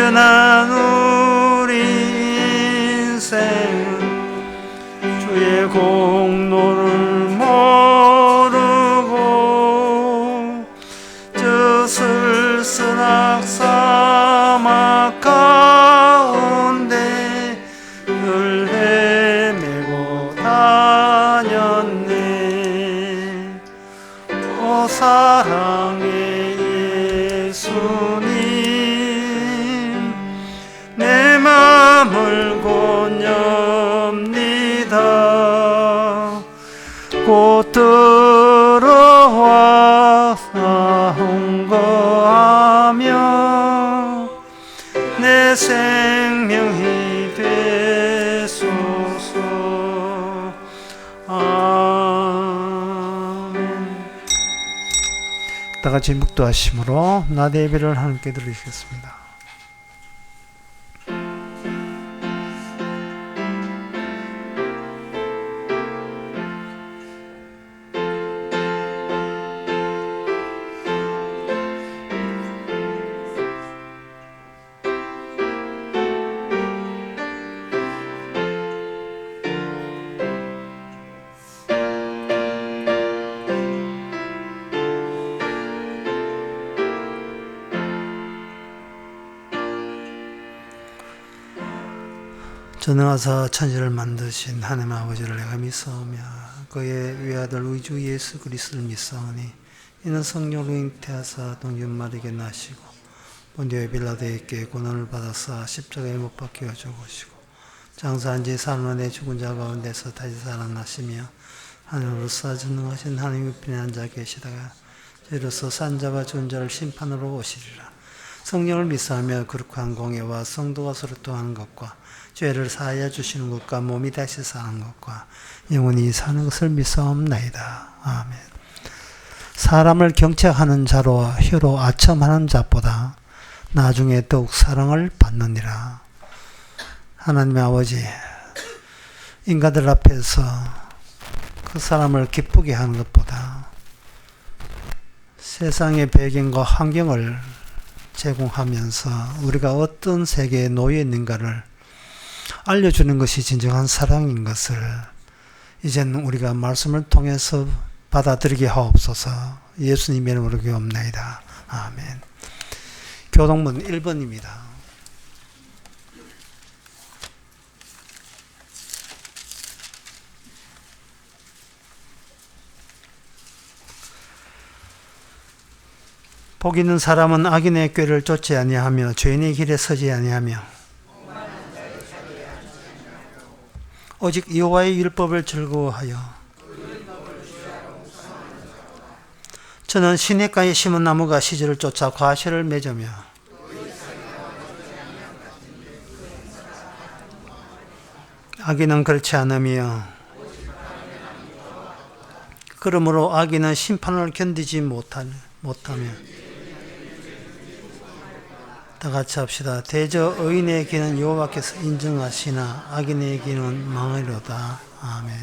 미련한 우리 인생은 주의 공로를 모르고 저 쓸쓸한 사막 가운데 늘 헤매고 다녔네. 오 사랑의 예수님, 내 맘을 곧 엽니다. 곧 들어와 사홍거하며 내 생명이 되소서. 아멘. 다같이 묵도하심으로 나대 예배를 하나님께 드리겠습니다. 전능하사 천지를 만드신 하나님 아버지를 내가 믿사오며 그의 외아들 우리 주 예수 그리스도를 믿사오니 이는 성령으로 잉태하사 동전 마리에게 나시고 본디오 빌라도에게 고난을 받아사 십자가에 못 박혀 죽으시고 장사한 지 사흘 만에 죽은 자 가운데서 다시 살아나시며 하늘로서 전능하신 하나님의 편에 앉아 계시다가 저희로서 산 자와 죽은 자를 심판으로 오시리라. 성령을 믿사오며 거룩한 공예와 성도가 서로 통하는 것과 죄를 사하여 주시는 것과 몸이 다시 사는 것과 영원히 사는 것을 믿사옵나이다. 아멘. 사람을 경책하는 자로 혀로 아첨하는 자보다 나중에 더욱 사랑을 받느니라. 하나님의 아버지, 인간들 앞에서 그 사람을 기쁘게 하는 것보다 세상의 배경과 환경을 제공하면서 우리가 어떤 세계에 놓여 있는가를 알려주는 것이 진정한 사랑인 것을 이제는 우리가 말씀을 통해서 받아들이게 하옵소서. 예수님의 이름으로 기도합나이다. 아멘. 교동문 1번입니다. 복 있는 사람은 악인의 꾀를 쫓지 아니하며 죄인의 길에 서지 아니하며 오직 여호와의 율법을 즐거워하여 저는 시냇가에 심은 나무가 시절을 쫓아 과실을 맺으며 악인은 그렇지 않으며 그러므로 악인은 심판을 견디지 못하며 다 같이 합시다. 대저 의인의 길은 여호와께서 인정하시나 악인의 길은 망하리로다. 아멘.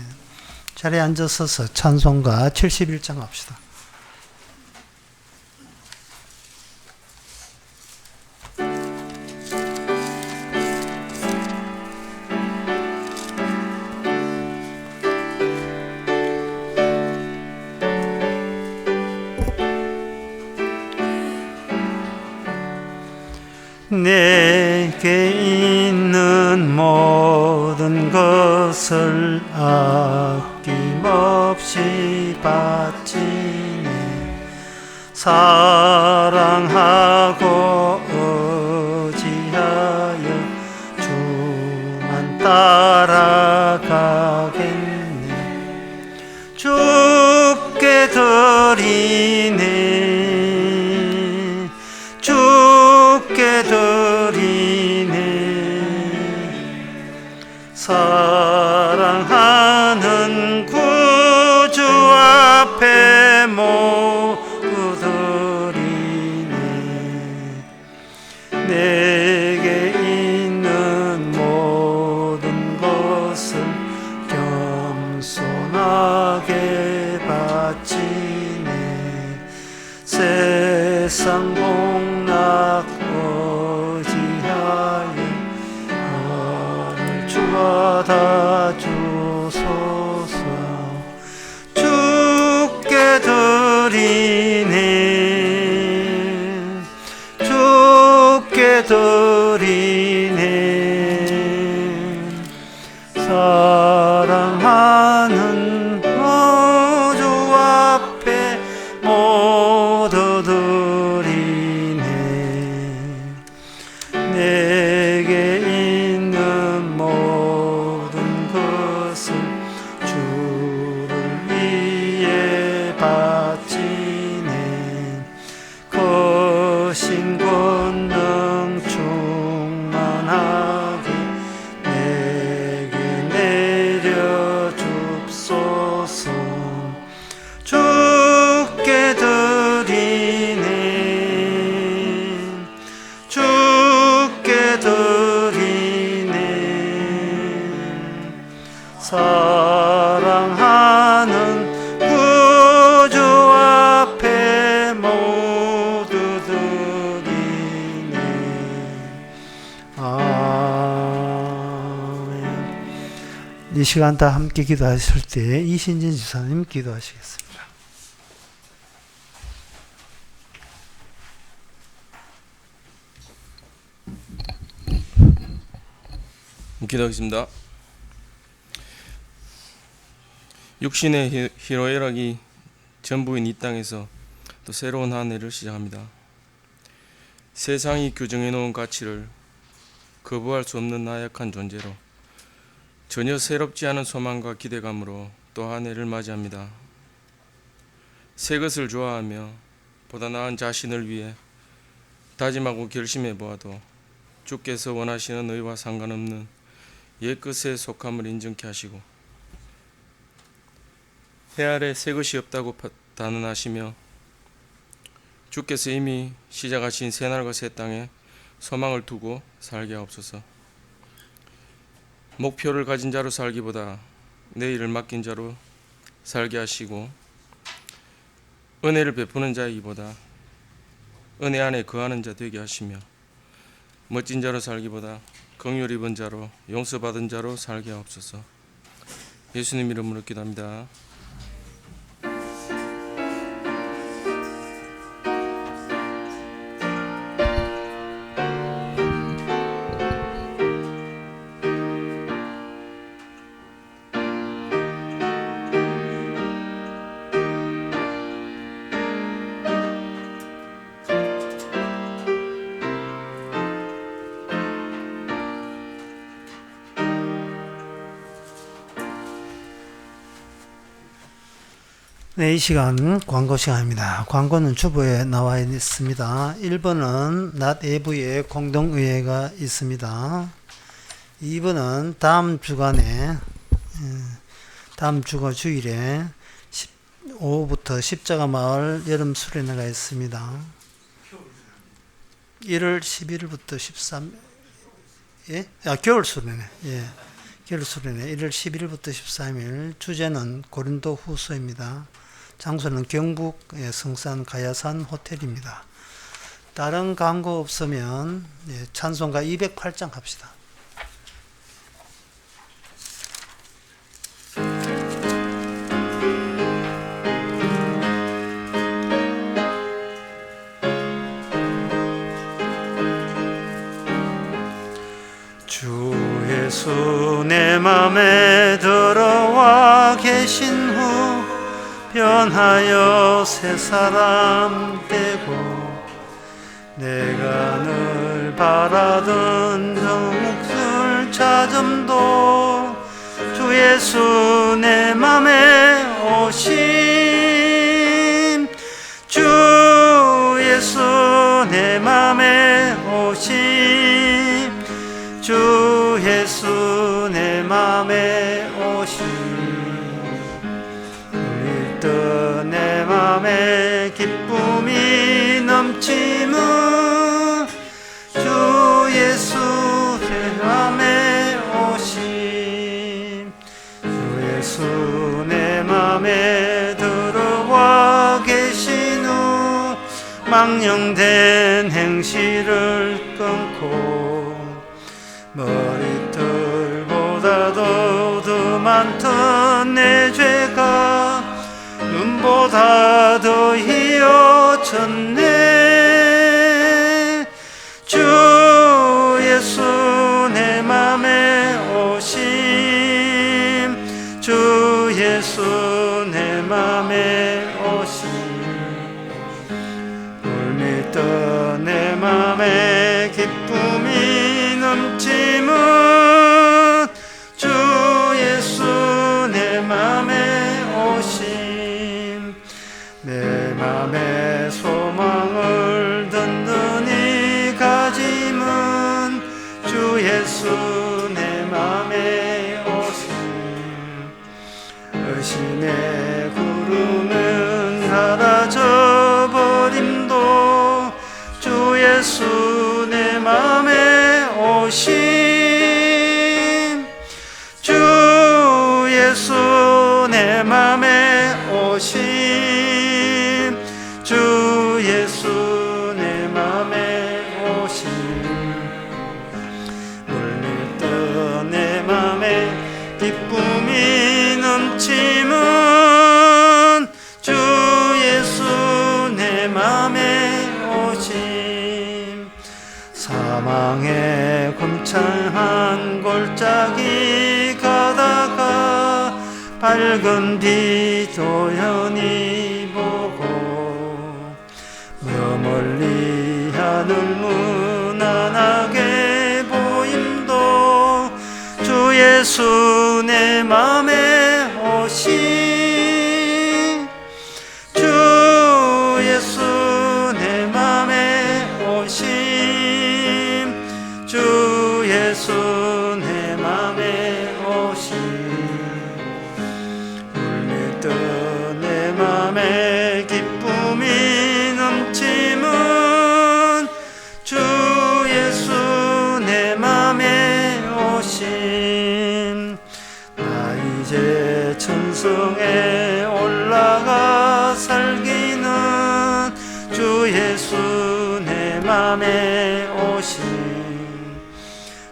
자리에 앉아서서 찬송가 71장 합시다. 내게 있는 모든 것을 아낌없이 바치네. 사랑하고 의지하여 주만 따라가겠네. 주께 드리네. 주께 드리네. 사랑하는 구주 앞에 모두 드리네. 내게 있는 모든 것을 겸손하게 바치네. 세상 복락 의지하여 받아주소서. 주께 드리네, 주께 드리네. 사랑하는 주 앞에 모두 드리네. 내게 있는 모든 것을 주를 위해 바치네. 거신 권능 충만하게 내게 내려 줍소서. 주께 드리네, 주께 드리네. 사랑하는 구주 앞에 모두 드리네. 아멘. 이 시간 다 함께 기도하실 때 이신진 지사님 기도하시겠습니다. 기도하겠습니다. 육신의 희로애락이 전부인 이 땅에서 또 새로운 한 해를 시작합니다. 세상이 규정해 놓은 가치를 거부할 수 없는 나약한 존재로 전혀 새롭지 않은 소망과 기대감으로 또 한 해를 맞이합니다. 새 것을 좋아하며 보다 나은 자신을 위해 다짐하고 결심해 보아도 주께서 원하시는 의와 상관없는 옛것에 속함을 인정케 하시고 해 아래 새 것이 없다고 단언하시며 주께서 이미 시작하신 새날과 새 땅에 소망을 두고 살게 하옵소서. 목표를 가진 자로 살기보다 내일을 맡긴 자로 살게 하시고 은혜를 베푸는 자이기보다 은혜 안에 거하는 자 되게 하시며 멋진 자로 살기보다 긍휼 입은 자로 용서받은 자로 살게 하옵소서. 예수님 이름으로 기도합니다. 네, 이 시간 광고 시간입니다. 광고는 주보에 나와 있습니다. 1번은 낮 예부에 공동의회가 있습니다. 2번은 다음 주간에 다음 주가 주일에 오후부터 십자가 마을 여름 수련회가 있습니다. 1월 11일부터 13일, 예? 겨울 수련회, 예. 겨울 수련회 1월 11일부터 13일, 주제는 고린도 후서입니다. 장소는 경북 성산 가야산 호텔입니다. 다른 광고 없으면 찬송가 208장 합시다. 주 예수 내 맘에 들어와 계신 후 변하여 새 사람 되고 내가 늘 바라던 묵을 찾음도 주 예수 내 맘에 오심 주 예수 내 맘에 오심 주 예수 내 맘에 오심 내 맘에 기쁨이 넘치는 주 예수 내 맘에 오심 주 예수 내 맘에 들어와 계신 후 망령된 행실을 끊고 머리털보다도 많던 내 죄가 눈보다 더 희어졌네. 주 예수 내 맘에 오심, 주 예수 내 맘에 오심. 울밀던 내 맘에 기쁨이 넘치면 주 예수 내 맘에 오심. 내 맘에 소망을 든든히 가지면 주 예수 내 맘에 오심. 의심의 구름은 사라져버림도 주 예수 내 맘에 오심. 주 예수 내 맘에 오심. 주 예수 내 맘에 오심. 물밀던 내 맘에 기쁨이 넘치면 주 예수 내 맘에 오심. 사망의 검창한 골짜기 가다가 밝은 빛도 연히 보고 저 멀리 하늘 무난하게 보임도 주 예수 내 맘에 오심. 주 예수 내 맘에 오심. 주 예수 내 맘에 오심. 울밀던 내 맘에 기쁨이 넘치면 주 예수 내 맘에 오심. 나 이제 천성에 올라가 살기는 주 예수 내 맘에 오심.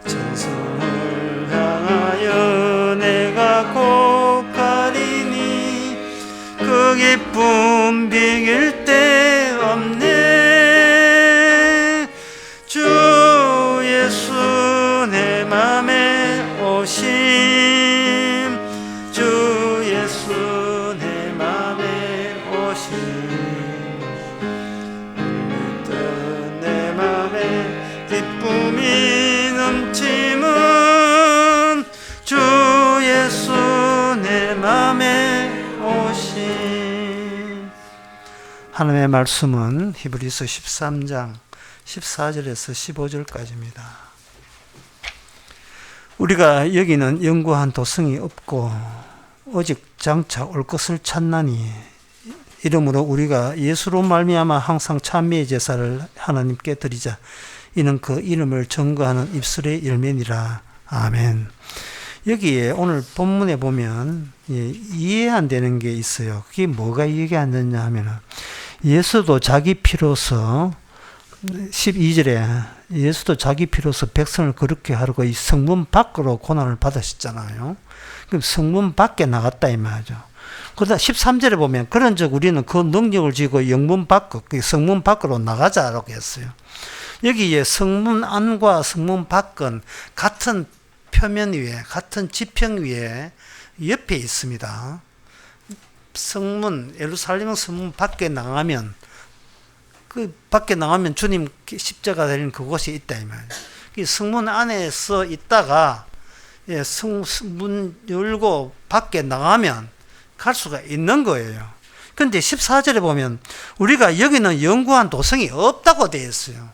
천성을 향하여 내가 곧 가리니 그 기쁨 비길 데 없네. 주 예수 내 맘에 오심. 주 예수 내 맘에 오심. 울밀던 내 맘에 기쁨이 넘치면 주 예수 내 맘에 오심. 하나님의 말씀은 히브리서 13장 14절에서 15절까지입니다. 우리가 여기는 영구한 도성이 없고 오직 장차 올 것을 찾나니 이러므로 우리가 예수로 말미암아 항상 찬미의 제사를 하나님께 드리자. 이는 그 이름을 증거하는 입술의 열매니라. 아멘. 여기에 오늘 본문에 보면 이해 안 되는 게 있어요. 그게 뭐가 이해가 안 되냐 하면은 예수도 자기 피로서 12절에 예수도 자기 피로서 백성을 그렇게 하려고 이 성문 밖으로 고난을 받으셨잖아요. 그럼 성문 밖에 나갔다 이 말이죠. 그러다 13절에 보면 그런즉 우리는 그 능력을 지고 영문 밖, 성문 밖으로 나가자라고 했어요. 여기에 성문 안과 성문 밖은 같은 표면 위에, 같은 지평 위에 옆에 있습니다. 성문, 예루살렘 성문 밖에 나가면, 그 밖에 나가면 주님 십자가 달린 그곳이 있다 이 말이에요. 성문 안에서 있다가 성문 열고 밖에 나가면 갈 수가 있는 거예요. 그런데 14절에 보면 우리가 여기는 영구한 도성이 없다고 되어 있어요.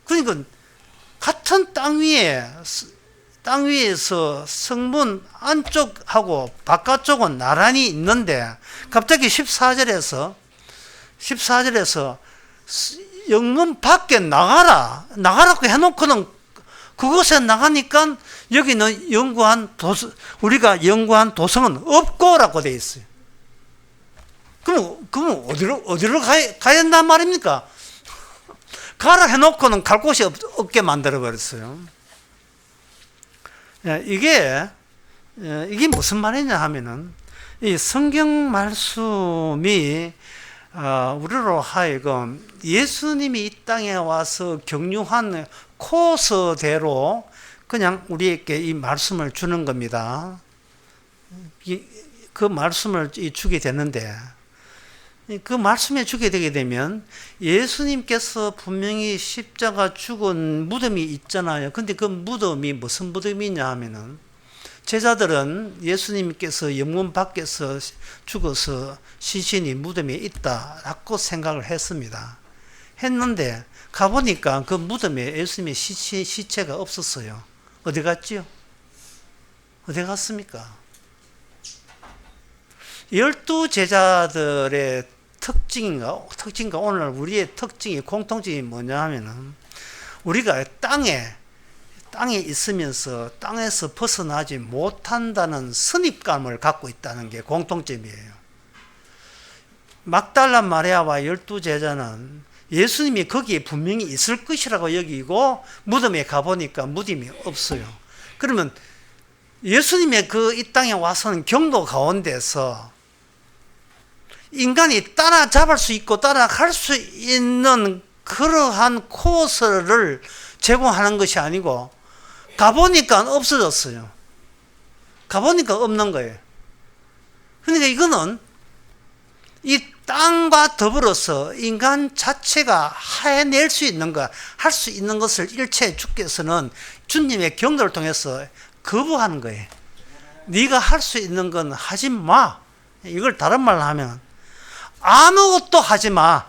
그러니까 같은 땅 위에서 성문 안쪽하고 바깥쪽은 나란히 있는데 갑자기 14절에서 영문 밖에 나가라고 해놓고는 그곳에 나가니까 여기는 우리가 영구한 도성은 없고라고 되어 있어요. 그럼 어디로 가야 된단 말입니까? 가라 해놓고는 갈 곳이 없게 만들어 버렸어요. 이게 이게 무슨 말이냐 하면은 이 성경 말씀이 우리로 하여금 예수님이 이 땅에 와서 경유한 코스대로 그냥 우리에게 이 말씀을 주는 겁니다. 그 말씀을 주게 되는데, 그 말씀에 주게 되게 되면 예수님께서 분명히 십자가 죽은 무덤이 있잖아요. 근데 그 무덤이 무슨 무덤이냐 하면은, 제자들은 예수님께서 영문 밖에서 죽어서 시신이 무덤에 있다라고 생각을 했는데 가보니까 그 무덤에 예수님의 시체가 없었어요. 어디 갔지요? 어디 갔습니까? 12제자들의 특징인가 오늘 우리의 특징이, 공통점이 뭐냐 하면은, 우리가 땅에 있으면서 땅에서 벗어나지 못한다는 선입감을 갖고 있다는 게 공통점이에요. 막달라 마리아와 12제자는 예수님이 거기에 분명히 있을 것이라고 여기고 무덤에 가보니까 무덤이 없어요. 그러면 예수님의 그 이 땅에 와서는 경도 가운데서 인간이 따라잡을 수 있고 따라갈 수 있는 그러한 코스를 제공하는 것이 아니고, 가보니까 없어졌어요. 가보니까 없는 거예요. 그러니까 이거는 이 땅과 더불어서 인간 자체가 해낼 수 있는 것, 할 수 있는 것을 일체 주께서는 주님의 경도를 통해서 거부하는 거예요. 네가 할 수 있는 건 하지 마. 이걸 다른 말로 하면 아무것도 하지 마.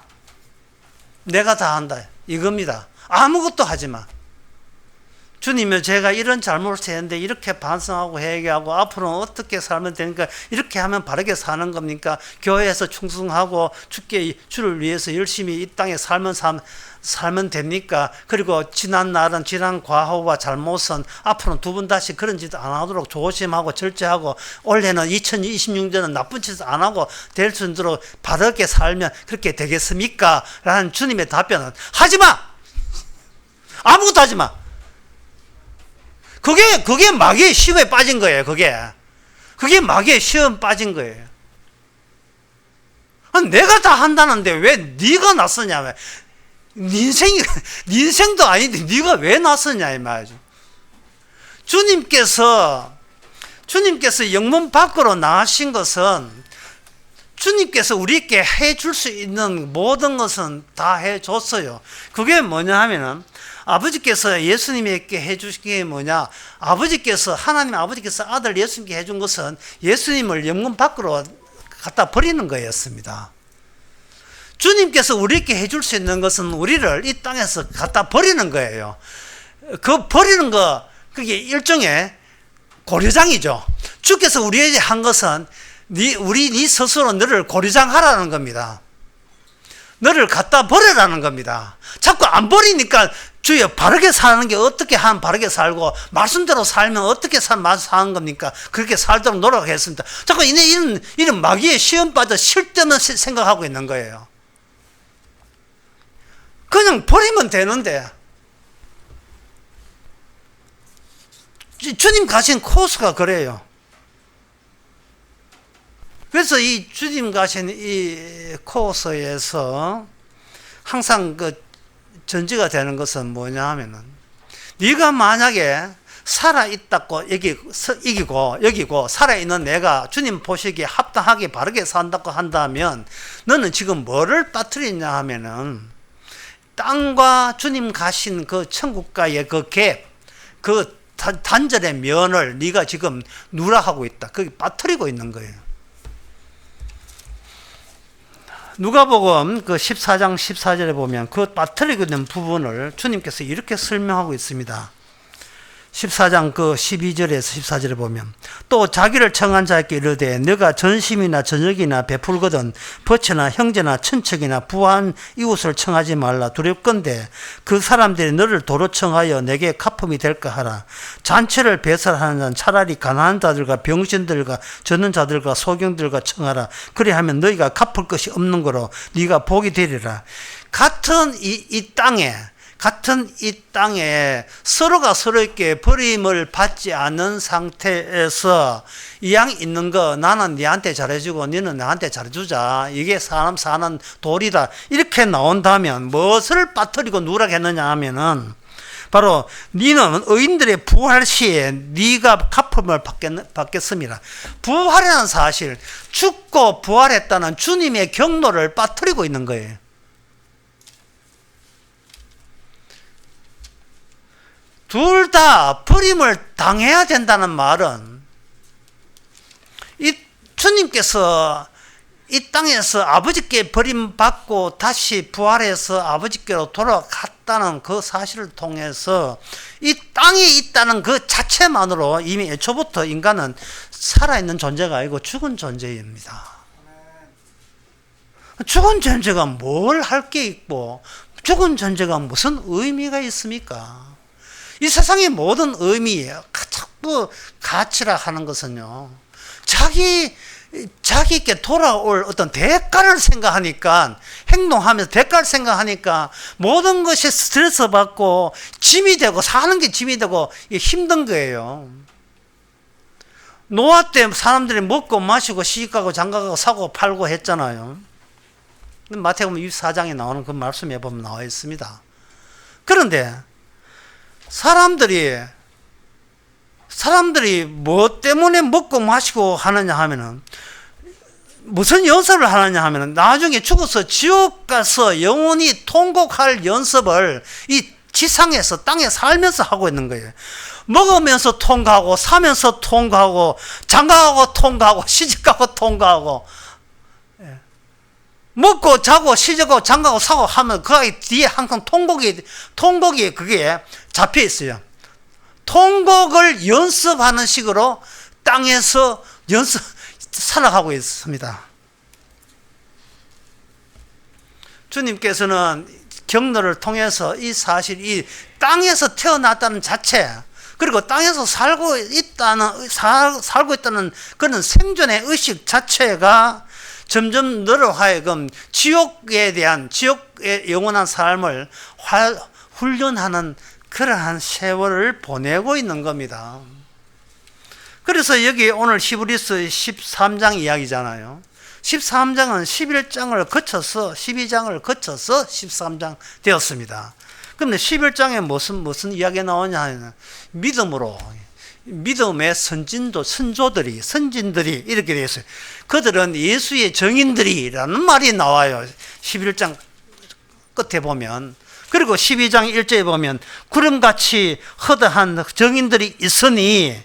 내가 다 한다. 이겁니다. 아무것도 하지 마. 주님은 제가 이런 잘못을 했는데 이렇게 반성하고 회개하고 앞으로는 어떻게 살면 되니까, 이렇게 하면 바르게 사는 겁니까? 교회에서 충성하고 주를 위해서 열심히 이 땅에 살면 됩니까? 그리고 지난 날은 지난 과거와 잘못은 앞으로는 두 번 다시 그런 짓 안 하도록 조심하고 절제하고, 올해는 2026년은 나쁜 짓 안 하고 될 수 있도록 바르게 살면 그렇게 되겠습니까? 라는 주님의 답변은 하지 마! 아무것도 하지 마! 그게 마귀의 시험에 빠진 거예요. 그게 마귀의 시험 빠진 거예요. 내가 다 한다는데 왜 네가 나서냐? 네 인생도 아닌데 네가 왜 나서냐 이 말이죠. 주님께서 영문 밖으로 나가신 것은 주님께서 우리에게 해줄 수 있는 모든 것은 다 해줬어요. 그게 뭐냐 하면은, 아버지께서 예수님에게 해주신 게 뭐냐? 하나님 아버지께서 아들 예수님께 해준 것은 예수님을 영문 밖으로 갖다 버리는 거였습니다. 주님께서 우리에게 해줄 수 있는 것은 우리를 이 땅에서 갖다 버리는 거예요. 그 버리는 거, 그게 일종의 고려장이죠. 주께서 우리에게 한 것은 네 스스로 너를 고려장하라는 겁니다. 너를 갖다 버리라는 겁니다. 자꾸 안 버리니까, 주여 바르게 사는 게 어떻게 하면 바르게 살고 말씀대로 살면 어떻게 사는 겁니까? 그렇게 살도록 노력하겠습니다. 자꾸 이런 마귀의 시험 빠져 쓸데없는 생각하고 있는 거예요. 그냥 버리면 되는데, 주님 가신 코스가 그래요. 그래서 이 주님 가신 이 코스에서 항상 그 전제가 되는 것은 뭐냐 하면은, 네가 만약에 살아있다고 여기고 살아있는 내가 주님 보시기에 합당하게 바르게 산다고 한다면, 너는 지금 뭐를 빠뜨리냐 하면은, 땅과 주님 가신 그 천국과의 그 갭, 그 단절의 면을 네가 지금 누락하고 있다. 그게 빠뜨리고 있는 거예요. 누가복음 그 14장 14절에 보면 그 빠뜨리고 있는 부분을 주님께서 이렇게 설명하고 있습니다. 14장 그 12절에서 14절에 보면, 또 자기를 청한 자에게 이르되 너가 전심이나 저녁이나 베풀거든 부처나 형제나 친척이나 부한 이웃을 청하지 말라. 두렵건대 그 사람들이 너를 도로 청하여 내게 가품이 될까 하라. 잔치를 배설하는 자는 차라리 가난한 자들과 병신들과 젖는 자들과 소경들과 청하라. 그리하면 너희가 갚을 것이 없는 거로 네가 복이 되리라. 같은 이 땅에 같은 이 땅에 서로가 서로에게 버림을 받지 않는 상태에서 이왕 있는 거 나는 니한테 잘해주고 너는 나한테 잘해주자. 이게 사람 사는 도리다. 이렇게 나온다면 무엇을 빠뜨리고 누락했느냐 하면은 바로 니는 의인들의 부활 시에 네가 갚음을 받겠습니다. 부활이라는 사실, 죽고 부활했다는 주님의 경로를 빠뜨리고 있는 거예요. 둘 다 버림을 당해야 된다는 말은 이 주님께서 이 땅에서 아버지께 버림받고 다시 부활해서 아버지께로 돌아갔다는 그 사실을 통해서 이 땅에 있다는 그 자체만으로 이미 애초부터 인간은 살아있는 존재가 아니고 죽은 존재입니다. 죽은 존재가 뭘 할 게 있고 죽은 존재가 무슨 의미가 있습니까? 이 세상의 모든 의미예요. 자꾸 가치라 하는 것은요, 자기께 돌아올 어떤 대가를 생각하니까, 행동하면서 대가를 생각하니까 모든 것이 스트레스 받고 짐이 되고, 사는 게 짐이 되고 힘든 거예요. 노아 때 사람들이 먹고 마시고 시집가고 장가가고 사고 팔고 했잖아요. 마태복음 24장에 나오는 그 말씀에 보면 나와 있습니다. 그런데 사람들이 뭐 때문에 먹고 마시고 하느냐 하면은, 무슨 연습을 하느냐 하면은, 나중에 죽어서 지옥 가서 영원히 통곡할 연습을 이 지상에서, 땅에 살면서 하고 있는 거예요. 먹으면서 통과하고, 사면서 통과하고, 장가가고 통과하고, 시집가고 통과하고, 먹고 자고 시집가고 장가가고 사고 하면 그 뒤에 항상 통곡이 그게 잡혀 있어요. 통곡을 연습하는 식으로 땅에서 살아가고 있습니다. 주님께서는 경로를 통해서 이 사실, 이 땅에서 태어났다는 자체, 그리고 땅에서 살고 있다는 그런 생존의 의식 자체가 점점 너로 하여금 지옥의 영원한 삶을 훈련하는 그러한 세월을 보내고 있는 겁니다. 그래서 여기 오늘 히브리서 13장 이야기잖아요. 13장은 11장을 거쳐서 12장을 거쳐서 13장 되었습니다. 그런데 11장에 무슨 이야기가 나오냐 하면, 믿음의 선진들이 이렇게 되어 있어요. 그들은 예수의 정인들이라는 말이 나와요. 11장 끝에 보면. 그리고 12장 1절에 보면 구름같이 허다한 정인들이 있으니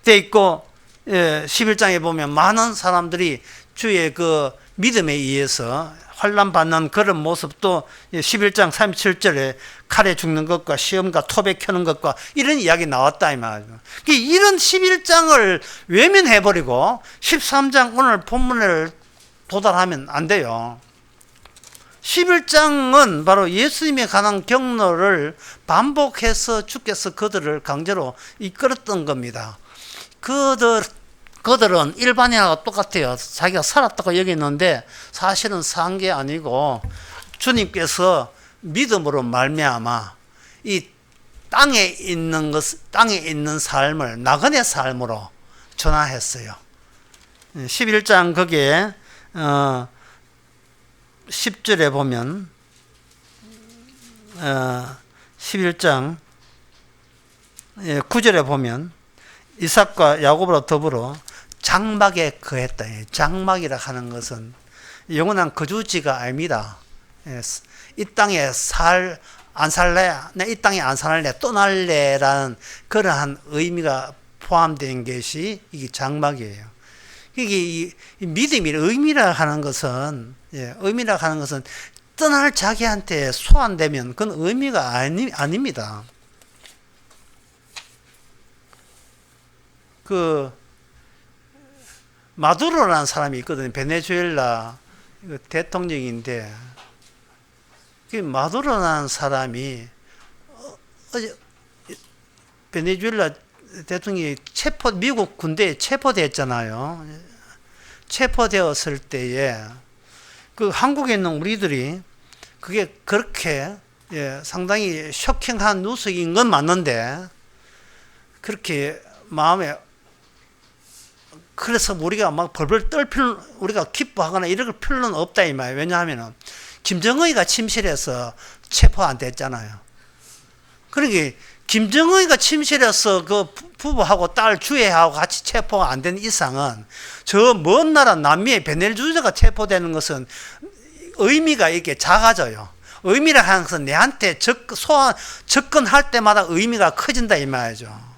돼 있고, 11장에 보면 많은 사람들이 주의 그 믿음에 의해서 환난받는 그런 모습도 11장 37절에 칼에 죽는 것과 시험과 톱에 켜는 것과 이런 이야기 나왔다 이 말이죠. 이런 11장을 외면해버리고 13장 오늘 본문을 도달하면 안 돼요. 11장은 바로 예수님에 관한 경로를 반복해서 주께서 그들을 강제로 이끌었던 겁니다. 그들은 일반인하고 똑같아요. 자기가 살았다고 여기는데 사실은 산 게 아니고 주님께서 믿음으로 말미암아 이 땅에 있는 삶을 나그네 삶으로 전환했어요. 11장 거기에 10절에 보면 11장 9절에 보면 이삭과 야곱으로 더불어 장막에 거했다. 장막이라 하는 것은 영원한 거주지가 아닙니다. 이 땅에 안 살래? 이 땅에 안 살래? 떠날래라는 그러한 의미가 포함된 것이 이게 장막이에요. 이게 믿음의 의미라 하는 것은 떠날 자기한테 소환되면 그건 의미가 아닙니다. 마두로라는 사람이 있거든요. 베네수엘라 대통령인데, 그 마두로라는 사람이 베네수엘라 대통령이 미국 군대에 체포됐잖아요. 체포되었을 때에 그 한국에 있는 우리들이 그게 그렇게 상당히 쇼킹한 뉴스인 건 맞는데 그렇게 마음에 그래서 우리가 막 벌벌 떨 필요 우리가 기뻐하거나 이럴 필요는 없다 이 말이에요. 왜냐하면 김정은이가 침실해서 체포 안 됐잖아요. 그러니까 김정은이가 침실해서 그 부부하고 딸 주애하고 같이 체포가 안 된 이상은 저 먼 나라 남미의 베네수엘라가 체포되는 것은 의미가 이게 작아져요. 의미라 하는 것은 내한테 접근할 때마다 의미가 커진다 이 말이죠.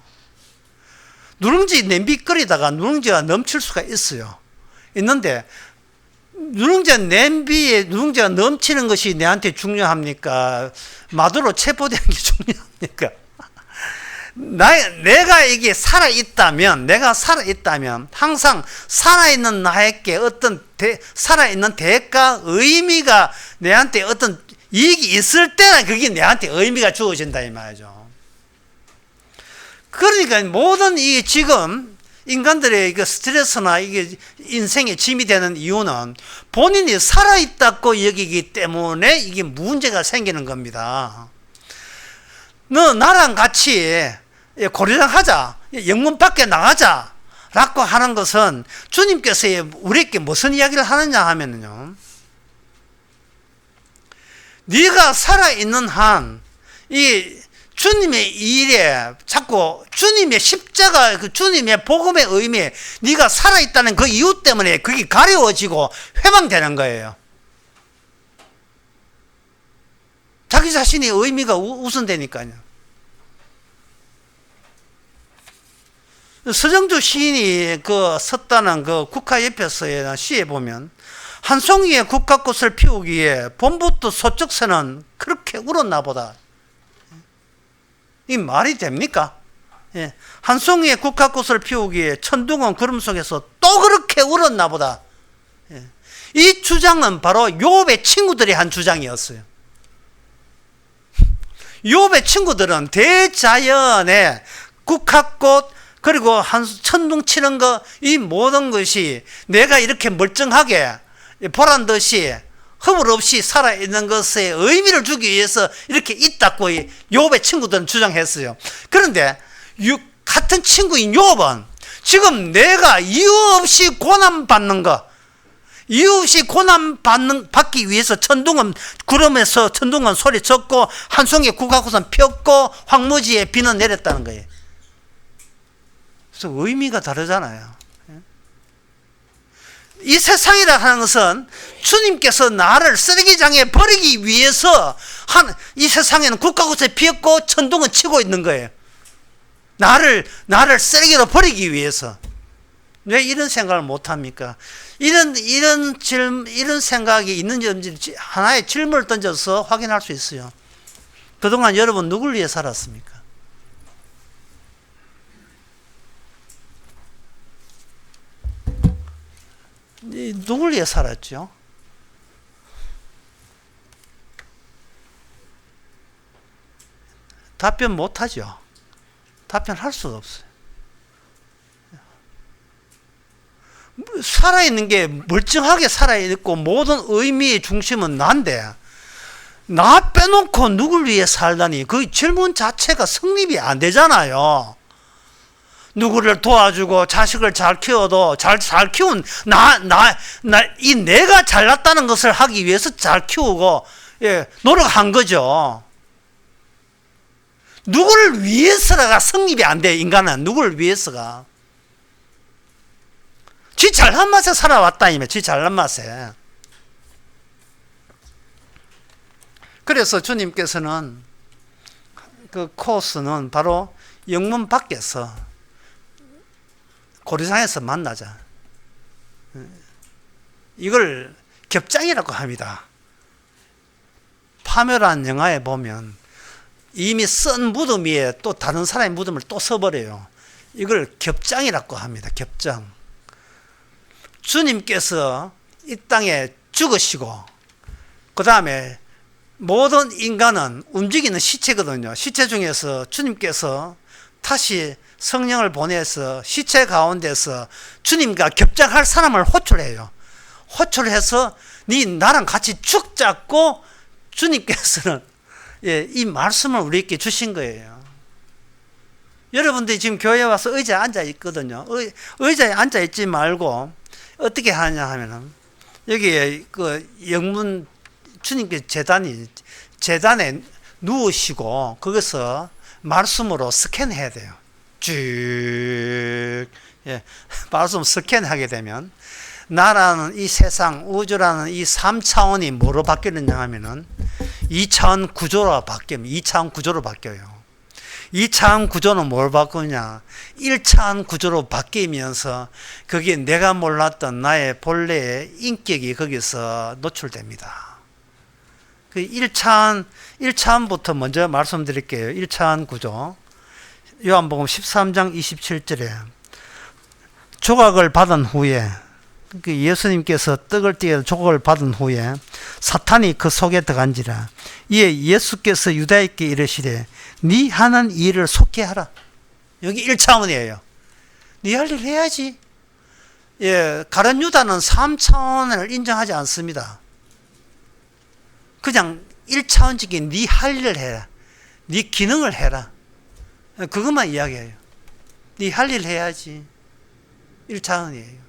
누룽지 냄비 끓이다가 누룽지가 넘칠 수가 있어요. 있는데 냄비에 누룽지가 넘치는 것이 내한테 중요합니까? 마두로 체포되는 게 중요합니까? 내가 이게 살아있다면 항상 살아있는 나에게 어떤 살아있는 대가, 의미가 내한테 어떤 이익이 있을 때는 그게 내한테 의미가 주어진다 이 말이죠. 그러니까 모든 이 지금 인간들의 이게 스트레스나 이게 인생의 짐이 되는 이유는 본인이 살아있다고 여기기 때문에 이게 문제가 생기는 겁니다. 너 나랑 같이 고리랑 하자, 영문 밖에 나가자 라고 하는 것은 주님께서 우리에게 무슨 이야기를 하느냐 하면요, 네가 살아있는 한 이 주님의 일에 자꾸 주님의 십자가, 그 주님의 복음의 의미에 네가 살아있다는 그 이유 때문에 그게 가려워지고 회방되는 거예요. 자기 자신의 의미가 우선되니까요. 서정주 시인이 그 썼다는 그 국화예표서의 시에 보면 한 송이의 국화꽃을 피우기에 봄부터 소쩍새는 그렇게 울었나 보다. 이 말이 됩니까? 한 송이의 국화꽃을 피우기에 천둥은 구름 속에서 또 그렇게 울었나 보다. 이 주장은 바로 욥의 친구들의 한 주장이었어요. 욥의 친구들은 대자연의 국화꽃 그리고 천둥 치는 거, 이 모든 것이 내가 이렇게 멀쩡하게 보란 듯이 허물 없이 살아있는 것에 의미를 주기 위해서 이렇게 있다고 욥의 친구들은 주장했어요. 그런데 같은 친구인 욥은 지금 내가 이유 없이 고난받는 거, 이유 없이 고난받기 위해서 천둥은 구름에서 천둥은 소리쳤고 한 송이의 국화꽃은 폈고 황무지에 비는 내렸다는 거예요. 그래서 의미가 다르잖아요. 이 세상이라 하는 것은 주님께서 나를 쓰레기장에 버리기 위해서 이 세상에는 국화꽃이 피었고 천둥은 치고 있는 거예요. 나를 쓰레기로 버리기 위해서. 왜 이런 생각을 못합니까? 이런 생각이 있는지 없는지 하나의 질문을 던져서 확인할 수 있어요. 그동안 여러분 누굴 위해 살았습니까? 누굴 위해 살았죠? 답변 못하죠. 답변할 수가 없어요. 살아있는 게 멀쩡하게 살아있고 모든 의미의 중심은 난데 나 빼놓고 누굴 위해 살다니 그 질문 자체가 성립이 안 되잖아요. 누구를 도와주고 자식을 잘 키워도 잘 키운 내가 잘났다는 것을 하기 위해서 잘 키우고 노력한 거죠. 누구를 위해서가 성립이 안 돼. 인간은 누구를 위해서가 지 잘난 맛에 살아왔다 이면 지 잘난 맛에. 그래서 주님께서는 그 코스는 바로 영문 밖에서 고리상에서 만나자. 이걸 겹장이라고 합니다. 파묘란 영화에 보면 이미 쓴 무덤 위에 또 다른 사람의 무덤을 또 써버려요. 이걸 겹장이라고 합니다. 겹장. 주님께서 이 땅에 죽으시고 그 다음에 모든 인간은 움직이는 시체거든요. 시체 중에서 주님께서 다시 성령을 보내서 시체 가운데서 주님과 겹장할 사람을 호출해요. 호출해서 나랑 같이 죽자고 주님께서는 이 말씀을 우리에게 주신 거예요. 여러분들이 지금 교회에 와서 의자에 앉아 있거든요. 의자에 앉아 있지 말고 어떻게 하냐 하면은 여기에 그 영문 주님께 재단에 누우시고 거기서 말씀으로 스캔해야 돼요. 쭉 말씀 스캔하게 되면 나라는 이 세상, 우주라는 이 3차원이 뭐로 바뀌느냐 하면은 2차원 구조로 바뀌어요. 2차원 구조는 뭘 바꾸냐? 1차원 구조로 바뀌면서 거기에 내가 몰랐던 나의 본래의 인격이 거기서 노출됩니다. 그 1차원부터 먼저 말씀드릴게요. 1차원 구조. 요한복음 13장 27절에 조각을 받은 후에 예수님께서 떡을 떼어 조각을 받은 후에 사탄이 그 속에 들어간지라. 이에 예수께서 유다에게 이르시되 네 하는 일을 속히 하라. 여기 1차원이에요. 네 할 일 해야지. 가룟 유다는 3차원을 인정하지 않습니다. 그냥 1차원적인 네 할 일을 해라. 네 기능을 해라. 그것만 이야기해요. 네 할 일 해야지. 1차원이에요.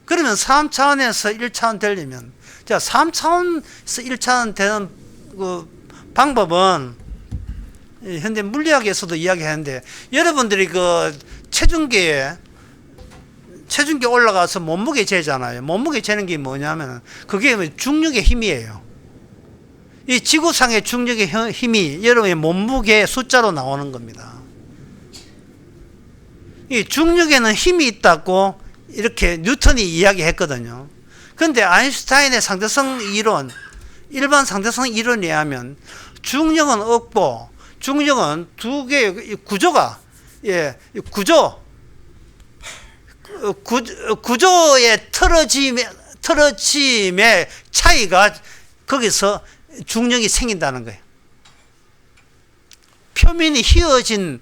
그러면 3차원에서 1차원 되려면, 자, 3차원에서 1차원 되는 그 방법은 현대 물리학에서도 이야기하는데, 여러분들이 그 체중계에 올라가서 몸무게 재잖아요. 몸무게 재는 게 뭐냐면, 그게 중력의 힘이에요. 이 지구상의 중력의 힘이 여러분의 몸무게 숫자로 나오는 겁니다. 이 중력에는 힘이 있다고 이렇게 뉴턴이 이야기했거든요. 그런데 아인슈타인의 상대성 이론, 일반 상대성 이론에 의하면 중력은 없고, 중력은 두 개의 구조가, 구조의 틀어짐의 차이가 거기서 중력이 생긴다는 거예요. 표면이 휘어진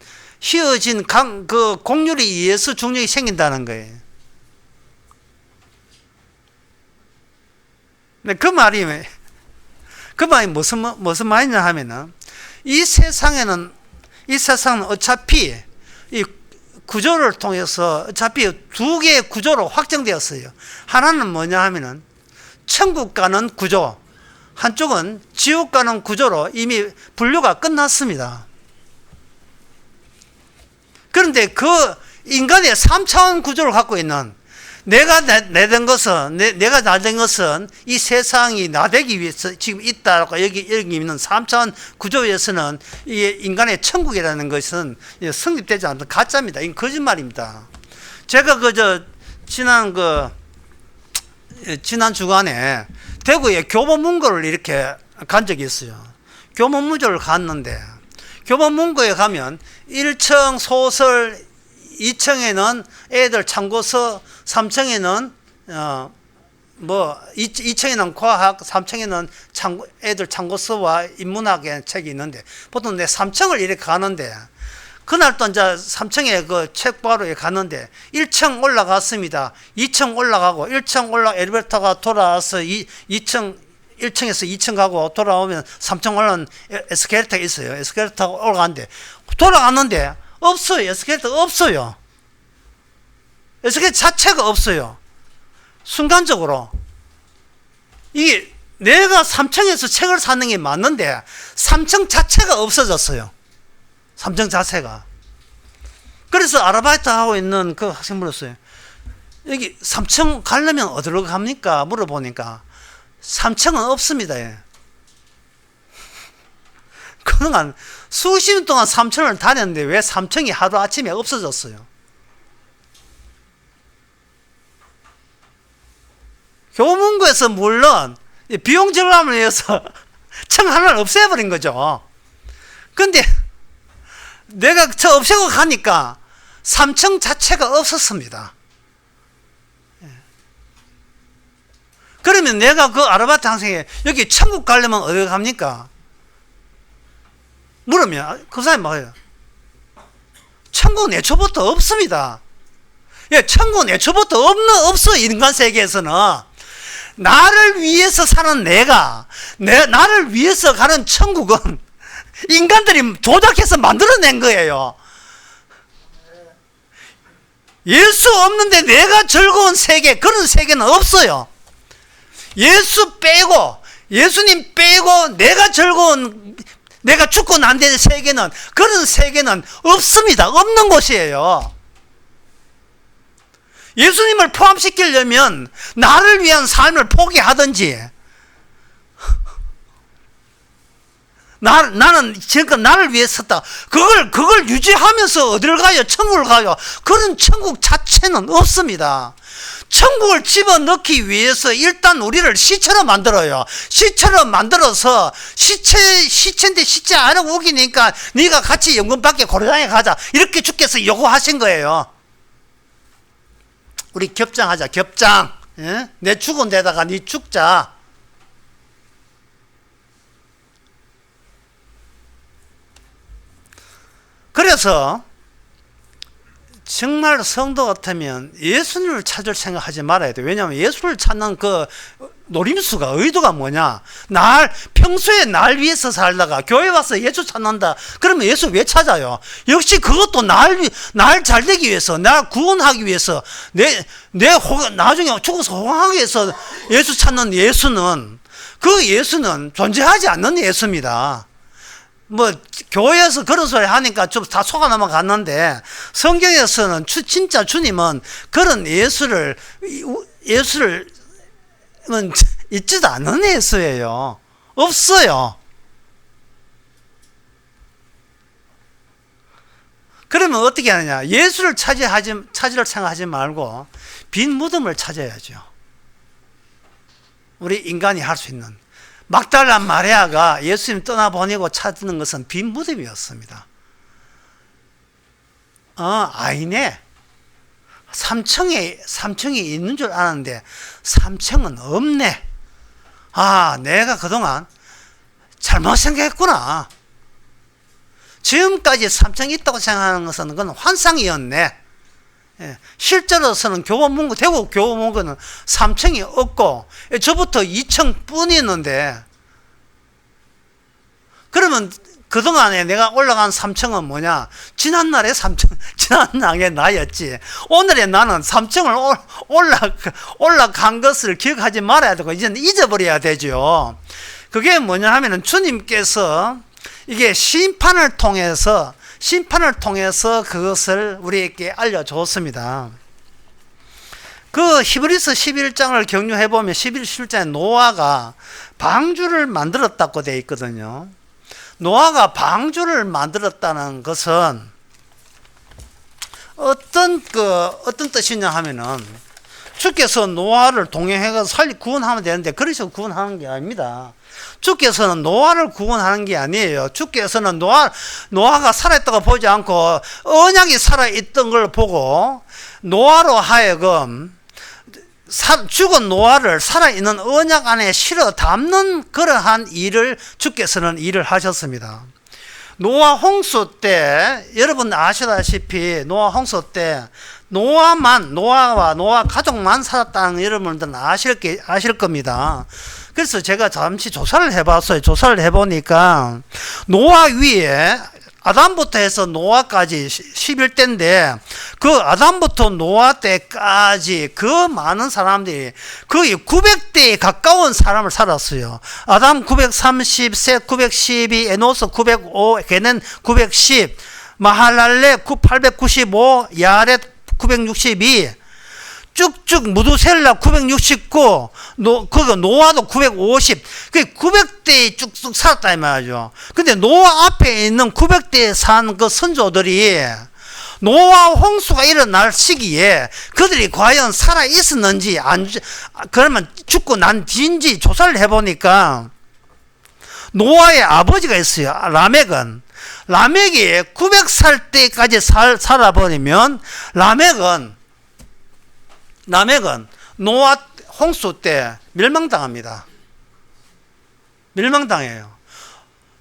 그 곡률에 의해서 중력이 생긴다는 거예요. 그 말이 무슨 말이냐 하면은, 이 세상은 어차피 이 구조를 통해서 어차피 두 개의 구조로 확정되었어요. 하나는 뭐냐 하면은 천국 가는 구조, 한쪽은 지옥 가는 구조로 이미 분류가 끝났습니다. 그런데 그 인간의 3차원 구조를 갖고 있는, 내가 나된 것은 이 세상이 나되기 위해서 지금 있다고 여기 있는 3차원 구조에서는 이 인간의 천국이라는 것은 성립되지 않는 가짜입니다. 이건 거짓말입니다. 제가 지난 주간에 대구에 교보문고를 이렇게 간 적이 있어요. 교보문고를 갔는데, 교보문고에 가면 1층 소설, 2층에는 애들 참고서, 3층에는 2층에는 과학, 3층에는 애들 참고서와 인문학의 책이 있는데, 보통 내 3층을 이렇게 가는데, 그날 또 이제 3층에 그 책바로에 갔는데 1층 올라갔습니다. 2층 올라가고 1층 엘리베이터가 돌아와서 1층에서 2층 가고 돌아오면 3층 올라가는 에스컬레이터가 있어요. 에스컬레이터가 올라가는데 돌아갔는데 없어요. 에스컬레이터가 없어요. 에스컬레이터 자체가 없어요. 순간적으로 이게 내가 3층에서 책을 사는 게 맞는데 3층 자체가 없어졌어요. 3층 자체가. 그래서 아르바이트 하고 있는 그 학생 물었어요. 여기 3층 가려면 어디로 갑니까? 물어보니까 3층은 없습니다. 그동안 수십 년 동안 3층을 다녔는데 왜 3층이 하루아침에 없어졌어요? 교문고에서 물론 비용 절감을 위해서 층 하나를 없애버린 거죠. 근데 내가 저 없애고 가니까 3층 자체가 없었습니다. 그러면 내가 그 아르바이트 학생에 여기 천국 가려면 어디 갑니까? 물으면 그 사람이 뭐예요? 천국은 애초부터 없습니다. 천국은 애초부터 없어. 인간 세계에서는 나를 위해서 사는 나를 위해서 가는 천국은 인간들이 조작해서 만들어낸 거예요. 예수 없는데 내가 즐거운 세계, 그런 세계는 없어요. 예수님 빼고 내가 즐거운, 내가 죽고 난 뒤의 세계는, 그런 세계는 없습니다. 없는 곳이에요. 예수님을 포함시키려면 나를 위한 삶을 포기하든지, 나는 지금껏 나를 위해 섰다. 그걸 유지하면서 어딜 가요? 천국을 가요? 그런 천국 자체는 없습니다. 천국을 집어넣기 위해서 일단 우리를 시체로 만들어요. 시체로 만들어서 시체인데 시체 안에 우기니까 네가 같이 연금받게 고려장에 가자. 이렇게 주께서 요구하신 거예요. 우리 겹장하자. 겹장. 예? 내 죽은 데다가 네 죽자. 그래서 정말 성도 같으면 예수님을 찾을 생각하지 말아야 돼요. 왜냐하면 예수를 찾는 그 노림수가, 의도가 뭐냐? 평소에 날 위해서 살다가 교회 와서 예수 찾는다. 그러면 예수 왜 찾아요? 역시 그것도 날 잘 되기 위해서, 날 구원하기 위해서, 나중에 죽어서 호강하기 위해서 예수 찾는 예수는, 그 예수는 존재하지 않는 예수입니다. 교회에서 그런 소리 하니까 좀 다 속아 넘어갔는데, 성경에서는 진짜 주님은 그런 예수를 있지도 않는 예수예요. 없어요. 그러면 어떻게 하느냐? 예수를 찾으려 생각하지 말고 빈 무덤을 찾아야죠. 우리 인간이 할 수 있는. 막달라 마리아가 예수님 떠나보내고 찾는 것은 빈 무덤이었습니다. 아니네. 3층이 있는 줄 아는데 3층은 없네. 내가 그동안 잘못 생각했구나. 지금까지 3층이 있다고 생각하는 것은 그건 환상이었네. 실제로서는 대구 교보문고는 3층이 없고 저부터 2층 뿐이었는데, 그러면 그동안에 내가 올라간 3층은 뭐냐? 지난날의 3층, 지난날의 나였지. 오늘의 나는 3층을 올라간 것을 기억하지 말아야 되고 이제는 잊어버려야 되죠. 그게 뭐냐 하면은 주님께서 이게 심판을 통해서 그것을 우리에게 알려줬습니다. 그 히브리서 11장을 경유해 보면 11장에 노아가 방주를 만들었다고 되어 있거든요. 노아가 방주를 만들었다는 것은 어떤 뜻이냐 하면은, 주께서 노아를 동행해서 구원하면 되는데 그래서 구원하는 게 아닙니다. 주께서는 노아를 구원하는 게 아니에요. 주께서는 노아가 살아있다고 보지 않고 언약이 살아있던 걸 보고 노아로 하여금 죽은 노아를 살아있는 언약 안에 실어 담는 그러한 일을 주께서는 일을 하셨습니다. 노아 홍수 때, 여러분 아시다시피 노아 홍수 때 노아와 노아 가족만 살았다는 여러분들은 아실 겁니다. 그래서 제가 잠시 조사를 해봤어요. 조사를 해보니까 노아 위에 아담부터 해서 노아까지 11대인데 그 아담부터 노아 때까지 그 많은 사람들이 거의 900대에 가까운 사람을 살았어요. 아담 930, 셋 912, 에노스 905, 게넨 910, 마할랄레 895, 야렛 962, 쭉쭉 무두셀라 969, 노아도 950, 그 900대에 쭉쭉 살았다 이 말이죠. 근데 노아 앞에 있는 900대에 산 그 선조들이 노아 홍수가 일어날 시기에 그들이 과연 살아 있었는지 그러면 죽고 난 뒤인지 조사를 해보니까 노아의 아버지가 있어요. 라멕이 900살 때까지 살아버리면 라멕은 노아 홍수 때 멸망당합니다. 멸망당해요.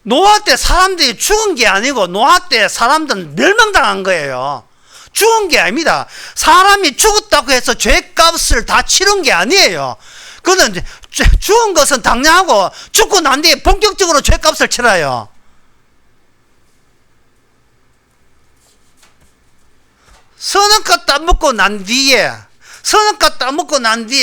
노아 때 사람들이 죽은 게 아니고 노아 때 사람들은 멸망당한 거예요. 죽은 게 아닙니다. 사람이 죽었다고 해서 죄값을 다 치른 게 아니에요. 그는 죽은 것은 당연하고 죽고 난 뒤에 본격적으로 죄값을 치러요. 선악과 따먹고 난 뒤에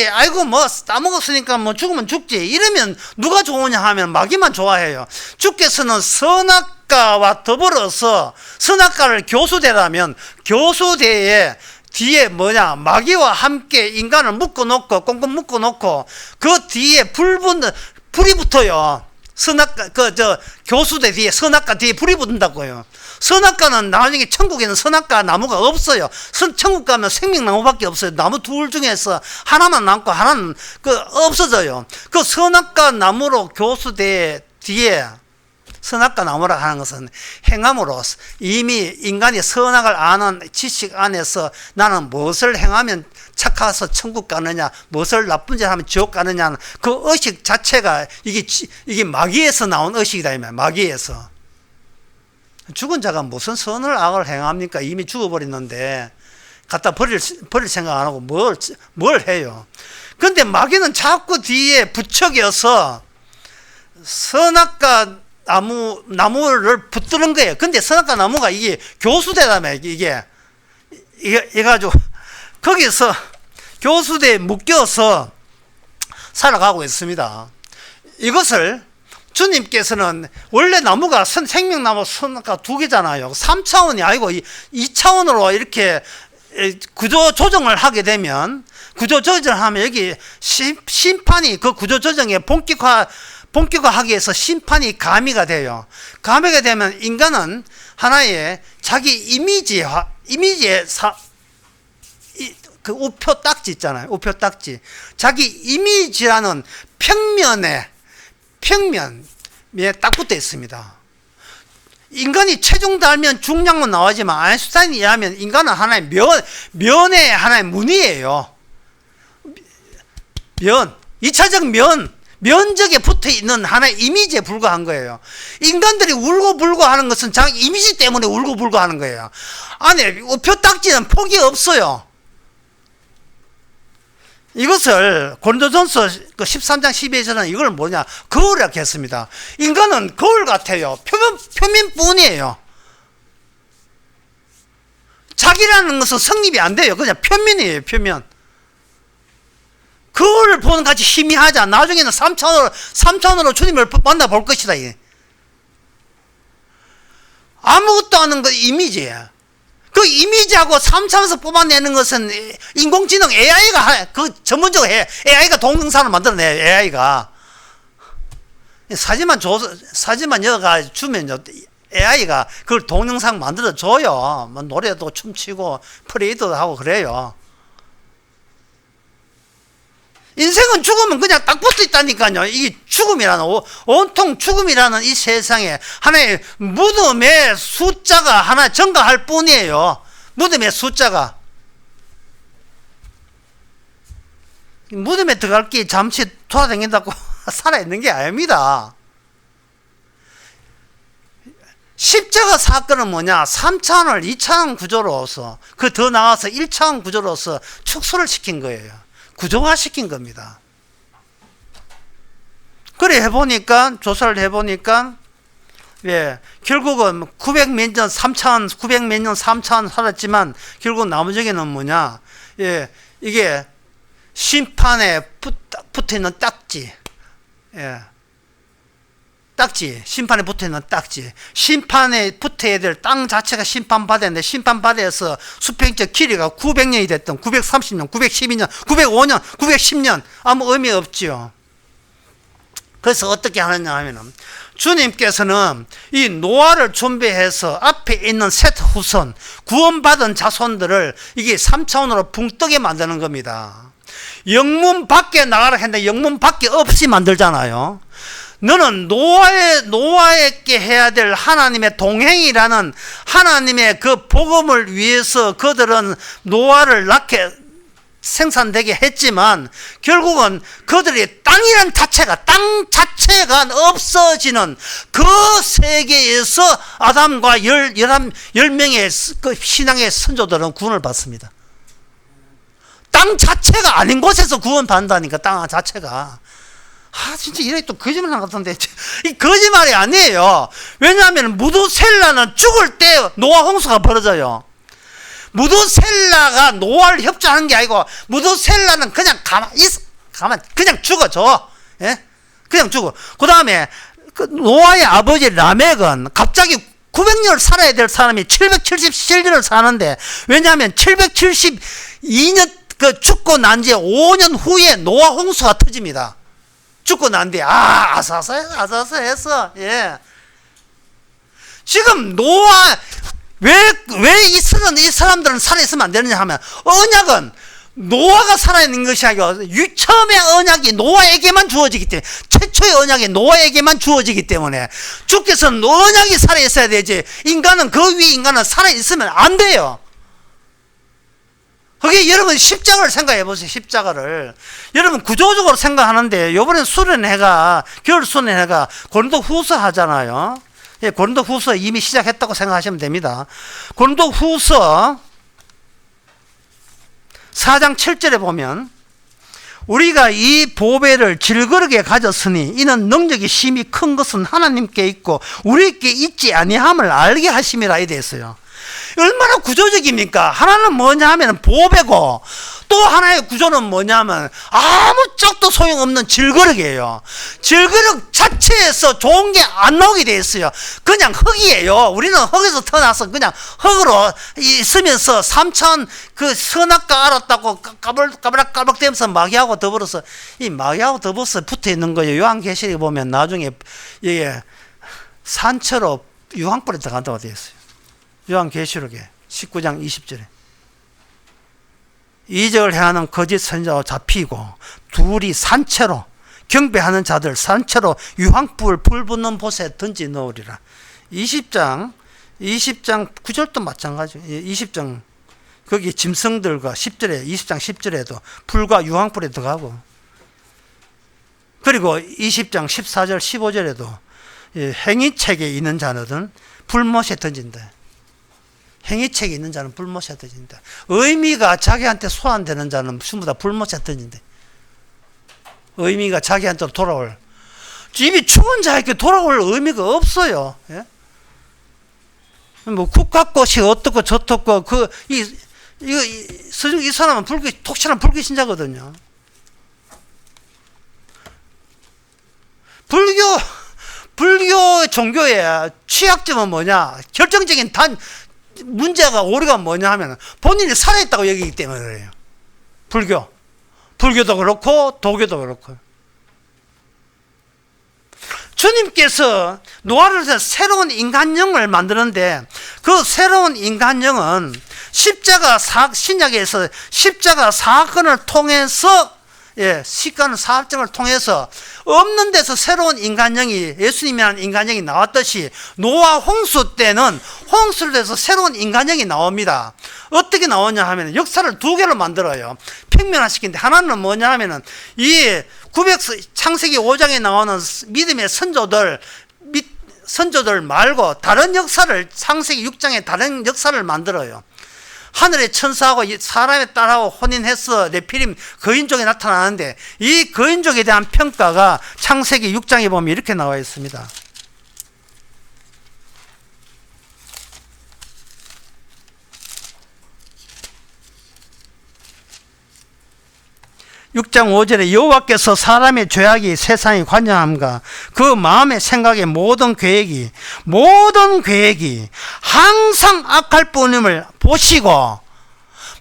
아이고 뭐 따먹었으니까 뭐 죽으면 죽지 이러면 누가 좋으냐 하면 마귀만 좋아해요. 주께서는 선악과와 더불어서 선악과를 교수대라면 교수대에 뒤에 뭐냐 마귀와 함께 인간을 묶어놓고 꽁꽁 묶어놓고 그 뒤에 불이 붙어요. 선악과 교수대 뒤에 선악과 뒤에 불이 붙는다고요. 선악과는 나중에 천국에는 선악과 나무가 없어요. 천국 가면 생명나무밖에 없어요. 나무 둘 중에서 하나만 남고 하나는 없어져요. 그 선악과 나무로 교수대 뒤에 선악과 나무라 하는 것은 행함으로 이미 인간이 선악을 아는 지식 안에서 나는 무엇을 행하면 착해서 천국 가느냐, 무엇을 나쁜 짓 하면 지옥 가느냐, 그 의식 자체가 이게 마귀에서 나온 의식이다. 마귀에서. 죽은 자가 무슨 선을 악을 행합니까? 이미 죽어버렸는데 갖다 버릴 생각 안 하고 뭘 해요? 근데 마귀는 자꾸 뒤에 부척여서 선악과 나무를 붙드는 거예요. 근데 선악과 나무가 이게 교수대라며 이게 가지고 거기서 교수대에 묶여서 살아가고 있습니다. 이것을 주님께서는 원래 나무가 생명나무 선악과 두 개잖아요. 3차원이 아니고 2차원으로 이렇게 구조 조정을 하게 되면 구조 조정을 하면 여기 심판이 그 구조 조정에 본격화하기 위해서 심판이 가미가 돼요. 가미가 되면 인간은 하나의 자기 이미지의 그 우표 딱지 있잖아요. 우표 딱지. 자기 이미지라는 평면에 딱 붙어 있습니다. 인간이 체중 달면 중량은 나오지만 아인슈타인에 의하면 인간은 하나의 면의 하나의 무늬예요. 2차적 면적에 붙어 있는 하나의 이미지에 불과한 거예요. 인간들이 울고불고 하는 것은 자기 이미지 때문에 울고불고 하는 거예요. 안에 우표 딱지는 폭이 없어요. 이것을 고린도전서 13장 12절은 이걸 뭐냐? 거울이라고 했습니다. 인간은 거울 같아요. 표면뿐이에요. 자기라는 것은 성립이 안 돼요. 그냥 표면이에요. 표면. 거울을 보는 같이 희미하자. 나중에는 3차원으로 주님을 만나볼 것이다. 아무것도 아는 그 이미지예요. 그 이미지하고 3차원에서 뽑아내는 것은 인공지능 AI가 전문적으로 해. AI가 동영상을 만들어내요. AI가 사진만 여가 주면 AI가 그걸 동영상 만들어 줘요. 뭐 노래도 춤추고 프레이드도 하고 그래요. 인생은 죽으면 그냥 딱 붙어 있다니까요. 이 죽음이라는 온통 죽음이라는 이 세상에 하나의 무덤의 숫자가 하나 증가할 뿐이에요. 무덤의 숫자가. 무덤에 들어갈 게 잠시 돌아다닌다고 살아있는 게 아닙니다. 십자가 사건은 뭐냐? 3차원을 2차원 구조로서 더 나아가서 1차원 구조로서 축소를 시킨 거예요. 구조화시킨 겁니다. 그래 해보니까 조사를 해보니까 결국은 900몇 년 3차원 살았지만 결국 나머지는 뭐냐? 이게 심판에 붙어있는 딱지. 심판에 붙어있는 딱지. 심판에 붙어야 될 땅 자체가 심판받았는데 심판받아서 수평적 길이가 900년이 됐던 930년, 912년, 905년, 910년 아무 의미 없지요. 그래서 어떻게 하느냐 하면은 주님께서는 이 노아를 준비해서 앞에 있는 셋 후손, 구원받은 자손들을 이게 3차원으로 붕 뜨게 만드는 겁니다. 영문 밖에 나가라 했는데 영문 밖에 없이 만들잖아요. 너는 노아에게 해야 될 하나님의 동행이라는 하나님의 그 복음을 위해서 그들은 노아를 낳게 생산되게 했지만 결국은 그들이 땅 자체가 없어지는 그 세계에서 아담과 11명의 그 신앙의 선조들은 구원을 받습니다. 땅 땅 자체가 아닌 곳에서 구원받는다니까, 땅 자체가. 진짜 이래 또 거짓말 하는 것 같은데. 이 거짓말이 아니에요. 왜냐하면 무두셀라는 죽을 때 노아 홍수가 벌어져요. 무두셀라가 노아를 협조하는 게 아니고, 무두셀라는 그냥 그냥 죽어줘. 예? 그냥 죽어. 그 다음에, 노아의 아버지 라멕은 갑자기 900년을 살아야 될 사람이 777년을 사는데, 왜냐하면 772년 죽고 난 지 5년 후에 노아 홍수가 터집니다. 죽고 난 뒤에 아사사했어. 예. 지금 노아 왜 이 사람들은 살아있으면 안 되느냐 하면, 언약은 노아가 살아있는 것이 아니고 처음의 언약이 노아에게만 주어지기 때문에, 최초의 언약이 노아에게만 주어지기 때문에 주께서는 언약이 살아있어야 되지, 인간은 그 위에 인간은 살아있으면 안 돼요. 그게 여러분 십자가를 생각해 보세요. 십자가를 여러분 구조적으로 생각하는데, 요번엔 수련회가, 겨울 수련회가 고린도 후서 하잖아요. 예, 고린도 후서 이미 시작했다고 생각하시면 됩니다. 고린도 후서 4장 7절에 보면, 우리가 이 보배를 질거르게 가졌으니 이는 능력이 심히 큰 것은 하나님께 있고 우리에게 있지 아니함을 알게 하심이라 이래 있어요. 얼마나 구조적입니까? 하나는 뭐냐 하면 보배고, 또 하나의 구조는 뭐냐 하면 아무 짝도 소용없는 질거륵이에요. 질거륵 자체에서 좋은 게 안 나오게 돼 있어요. 그냥 흙이에요. 우리는 흙에서 태어나서 그냥 흙으로 있으면서 3천 그 선악과 알았다고 까불까불 대면서 마귀하고 더불어서, 이 마귀하고 더불어서 붙어 있는 거예요. 요한계시록에 보면 나중에 이게 산처로 유황불에 들어간다고 되어 있어요. 요한계시록에 19장 20절에 이적을 행하는 거짓 선지자와 잡히고 둘이 산채로, 경배하는 자들 산채로 유황불 불 붙는 곳에 던지 넣으리라. 20장 9절도 마찬가지예요. 20장 거기 짐승들과 10절에, 20장 10절에도 불과 유황불에 들어가고, 그리고 20장 14절 15절에도 행위책에 있는 자는 불못에 던진다. 행위책에 있는 자는 불못에 던진다. 의미가 자기한테 소환되는 자는 전부 다 불못에 던진다. 의미가 자기한테 돌아올, 이미 죽은 자에게 돌아올 의미가 없어요. 예? 뭐 국가꽃이 어떻고 저떻고, 이 사람은 독실한 불교 신자거든요. 불교 종교의 취약점은 뭐냐? 결정적인 문제가, 오류가 뭐냐 하면 본인이 살아있다고 여기기 때문에 그래요. 불교도 그렇고 도교도 그렇고. 주님께서 노아를 해서 새로운 인간형을 만드는데, 그 새로운 인간형은 신약에서 십자가 사건을 통해서, 시간 사업증을 통해서 없는 데서 새로운 인간형이, 예수님이라는 인간형이 나왔듯이, 노아 홍수 때는 홍수를 해서 새로운 인간형이 나옵니다. 어떻게 나오냐 하면 역사를 두 개로 만들어요. 평면화시키는데, 하나는 뭐냐 하면은 이 창세기 5장에 나오는 믿음의 선조들 말고 다른 역사를, 창세기 6장에 다른 역사를 만들어요. 하늘의 천사하고 사람의 딸하고 혼인해서 네피림 거인족이 나타나는데, 이 거인족에 대한 평가가 창세기 6장에 보면 이렇게 나와 있습니다. 6장 5절에 여호와께서 사람의 죄악이 세상에 관영함과 그 마음의 생각의 모든 계획이 항상 악할 뿐임을 보시고,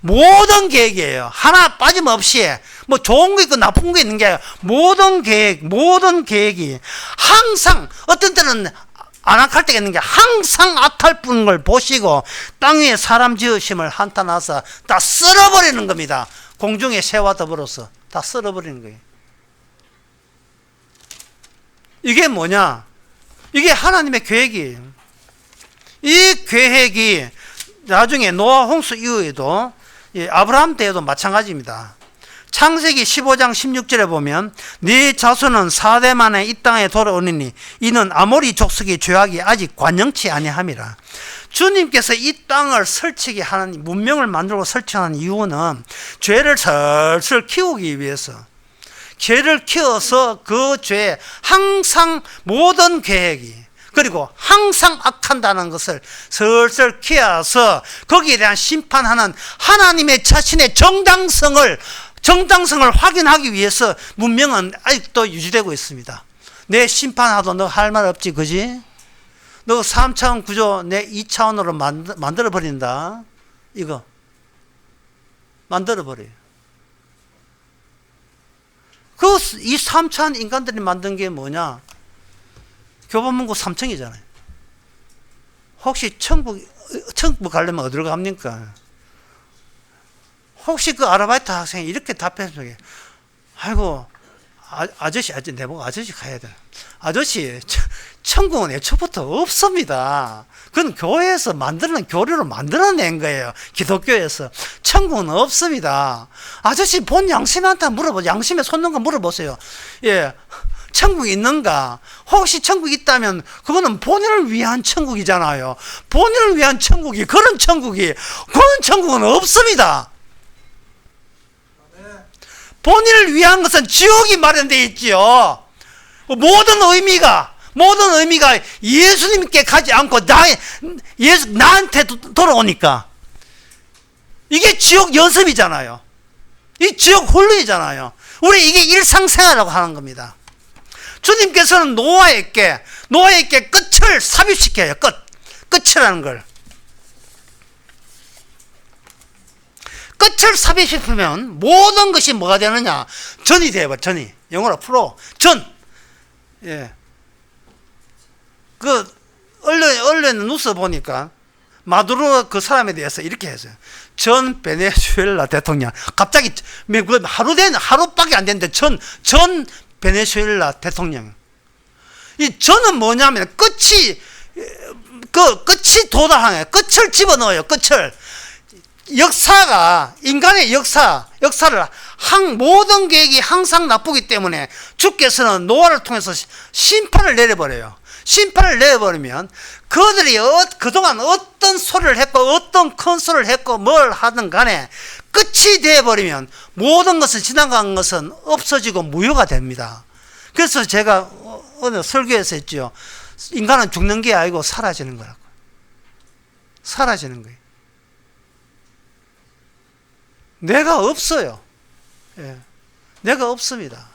모든 계획이에요. 하나 빠짐없이, 뭐 좋은 거 있고 나쁜 거 있는 게 아니라 모든 계획이 항상, 어떤 때는 안 악할 때가 있는 게 항상 악할 뿐인 걸 보시고 땅 위에 사람 지으심을 한탄하사 다 쓸어버리는 겁니다. 공중의 새와 더불어서 다 쓸어버리는 거예요. 이게 뭐냐? 이게 하나님의 계획이에요. 이 계획이 나중에 노아 홍수 이후에도, 아브라함 때에도 마찬가지입니다. 창세기 15장 16절에 보면 네 자손은 4대 만에 이 땅에 돌아오느니 이는 아모리 족속의 죄악이 아직 관영치 아니함이라. 주님께서 이 땅을 설치게 하는, 문명을 만들고 설치하는 이유는 죄를 슬슬 키우기 위해서, 죄를 키워서 그 죄, 항상 모든 계획이, 그리고 항상 악한다는 것을 슬슬 키워서 거기에 대한 심판하는 하나님의 자신의 정당성을 확인하기 위해서 문명은 아직도 유지되고 있습니다. 내 심판하도 너 할 말 없지, 그지? 너 3차원 구조 내 2차원으로 만들어버린다. 이거 만들어버려요. 이 3차원 인간들이 만든 게 뭐냐? 교보문고 3층이잖아요. 혹시 천국 가려면 어디로 갑니까? 혹시 그 아르바이트 학생이 이렇게 답했어요. 아이고, 아저씨, 내보고 아저씨 가야 돼. 아저씨, 천국은 애초부터 없습니다. 그건 교회에서 교류로 만들어낸 거예요. 기독교에서. 천국은 없습니다. 아저씨, 본 양심한테 양심에 솟는 거 물어보세요. 예. 천국이 있는가? 혹시 천국이 있다면 그거는 본인을 위한 천국이잖아요. 본인을 위한 천국이, 그런 천국은 없습니다. 본인을 위한 것은 지옥이 마련되어 있지요. 모든 의미가 예수님께 가지 않고 나한테 돌아오니까 이게 지옥 연습이잖아요. 이 지옥 훈련이잖아요. 우리 이게 일상생활이라고 하는 겁니다. 주님께서는 노아에게 끝을 삽입시켜요. 끝이라는 걸. 끝을 삽입시키면 모든 것이 뭐가 되느냐? 전이 되어봐, 전이. 영어로 프로. 전. 예. 언론에 뉴스 보니까 마두로 그 사람에 대해서 이렇게 했어요. 전 베네수엘라 대통령. 갑자기, 하루밖에 안 됐는데, 전 베네수엘라 대통령. 이 전은 뭐냐면, 끝이 도달하네. 끝을 집어넣어요, 끝을. 역사가, 인간의 역사를 모든 계획이 항상 나쁘기 때문에 주께서는 노아를 통해서 심판을 내려버려요. 심판을 내버리면 그들이 그동안 어떤 소리를 했고 어떤 큰 소리를 했고 뭘 하든 간에 끝이 되어버리면 모든 것은 지나간 것은 없어지고 무효가 됩니다. 그래서 제가 오늘 설교에서 했죠. 인간은 죽는 게 아니고 사라지는 거라고. 사라지는 거예요. 내가 없어요. 예. 내가 없습니다.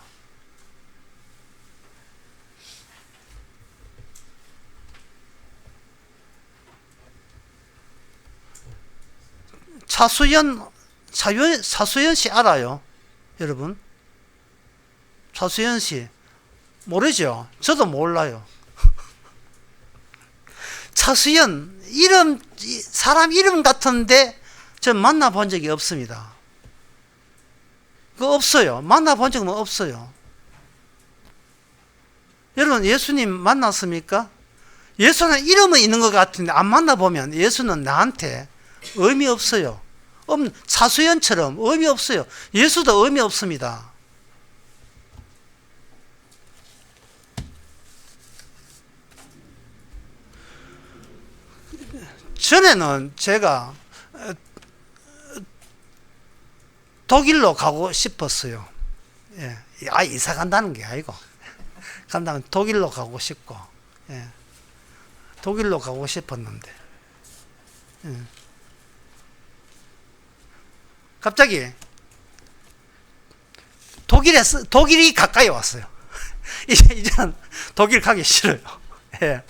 차수연 씨 알아요? 여러분? 차수연 씨 모르죠? 저도 몰라요. 차수연 사람 이름 같은데 전 만나본 적이 없습니다. 그거 없어요. 만나본 적은 없어요. 여러분 예수님 만났습니까? 예수는 이름은 있는 것 같은데 안 만나보면 예수는 나한테 의미 없어요. 차수연처럼 의미 없어요. 예수도 의미 없습니다. 전에는 제가 독일로 가고 싶었어요. 예. 이사 간다는 게 아니고. 간다면 독일로 가고 싶고. 예. 독일로 가고 싶었는데. 예. 갑자기 독일이 가까이 왔어요. 이제는 독일 가기 싫어요. 예.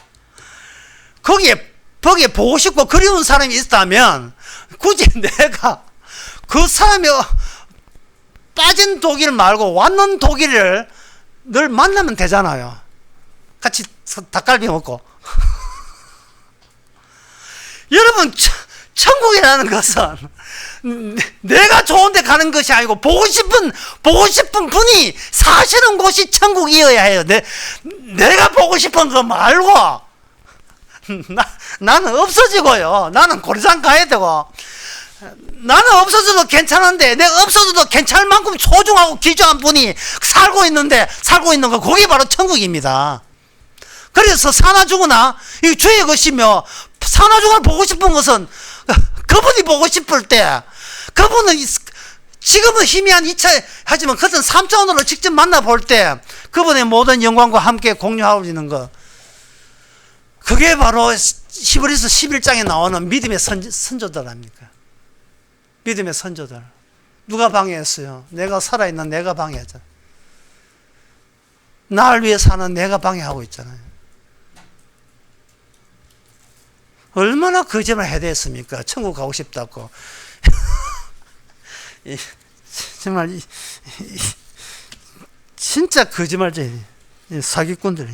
거기에 보고 싶고 그리운 사람이 있다면 굳이 내가 그 사람이 빠진 독일 말고 왔는 독일을 늘 만나면 되잖아요. 같이 닭갈비 먹고. 여러분, 천국이라는 것은 내가 좋은 데 가는 것이 아니고 보고 싶은 분이 사시는 곳이 천국이어야 해요. 내가 보고 싶은 거 말고 나는 없어지고요. 나는 고리산 가야 되고 나는 없어져도 괜찮은데 내가 없어져도 괜찮을 만큼 소중하고 귀중한 분이 살고 있는 거 그게 바로 천국입니다. 그래서 사나 죽으나 이 주의 것이며 산후조리원을 보고 싶은 것은 그분이 보고 싶을 때, 그분은 지금은 희미한 2차 하지만 그것은 3차원으로 직접 만나볼 때 그분의 모든 영광과 함께 공유하고 있는 것, 그게 바로 히브리서 11장에 나오는 믿음의 선조들 아닙니까? 믿음의 선조들. 누가 방해했어요? 내가 살아있는 내가 방해하잖아. 날 위해 사는 내가 방해하고 있잖아요. 얼마나 거짓말 해야 됐습니까? 천국 가고 싶다고. 정말 진짜 거짓말쟁이, 사기꾼들이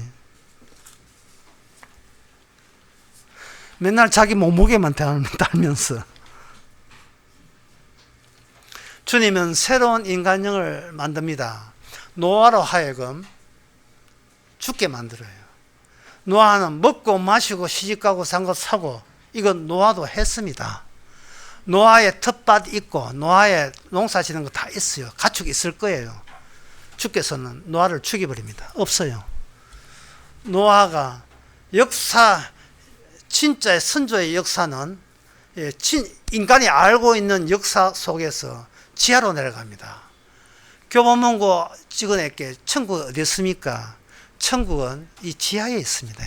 맨날 자기 몸무게만 달면서. 주님은 새로운 인간형을 만듭니다. 노아로 하여금 죽게 만들어요. 노아는 먹고 마시고 시집가고 산거 사고, 이건 노아도 했습니다. 노아의 텃밭 있고 노아의 농사 짓는 거 다 있어요. 가축 있을 거예요. 주께서는 노아를 죽여버립니다. 없어요. 노아가 역사, 진짜의 선조의 역사는 인간이 알고 있는 역사 속에서 지하로 내려갑니다. 교보문고 찍어낼게. 천국 어디 있습니까? 천국은 이 지하에 있습니다.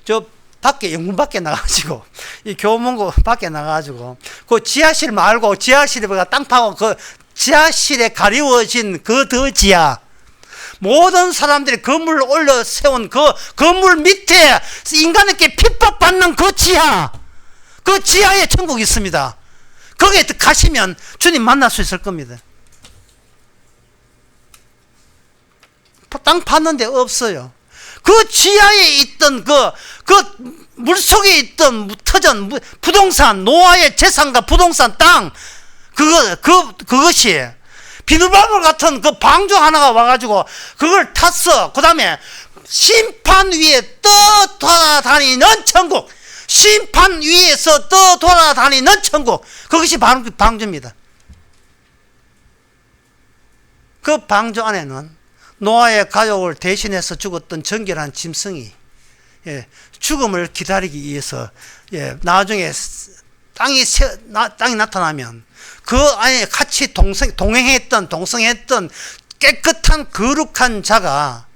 저 밖에, 영문 밖에 나가가지고, 이 교문고 밖에 나가가지고, 그 지하실 말고, 지하실에 땅 파고, 그 지하실에 가리워진 그 더 지하, 모든 사람들이 건물을 올려 세운 그 건물 밑에 인간에게 핍박받는 그 지하, 그 지하에 천국이 있습니다. 거기에 가시면 주님 만날 수 있을 겁니다. 땅 팠는데 없어요. 그 지하에 있던 그 물속에 있던 터전, 부동산, 노아의 재산과 부동산, 땅, 그것이 비누방울 같은 그 방주 하나가 와가지고 그걸 탔어. 그 다음에 심판 위에 떠 돌아다니는 천국, 심판 위에서 떠 돌아다니는 천국, 그것이 방주입니다. 그 방주 안에는 노아의 가족을 대신해서 죽었던 정결한 짐승이, 죽음을 기다리기 위해서, 나중에 땅이 나타나면 그 안에 같이 동행했던 깨끗한 거룩한 자가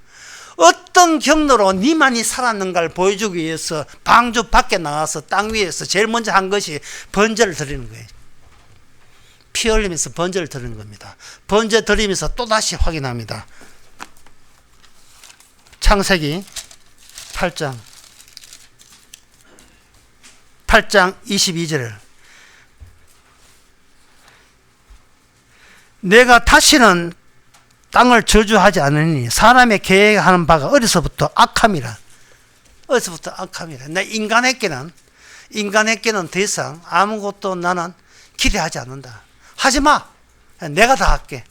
어떤 경로로 니만이 살았는가를 보여주기 위해서 방주 밖에 나가서 땅 위에서 제일 먼저 한 것이 번제를 드리는 거예요. 피 흘리면서 번제를 드리는 겁니다. 번제 드리면서 또다시 확인합니다. 창세기 8장 22절을, 내가 다시는 땅을 저주하지 않으니 사람의 계획하는 바가 어려서부터 악함이라. 어려서부터 악함이라. 내 인간에게는 더 이상 아무것도 나는 기대하지 않는다. 하지마. 내가 다 할게.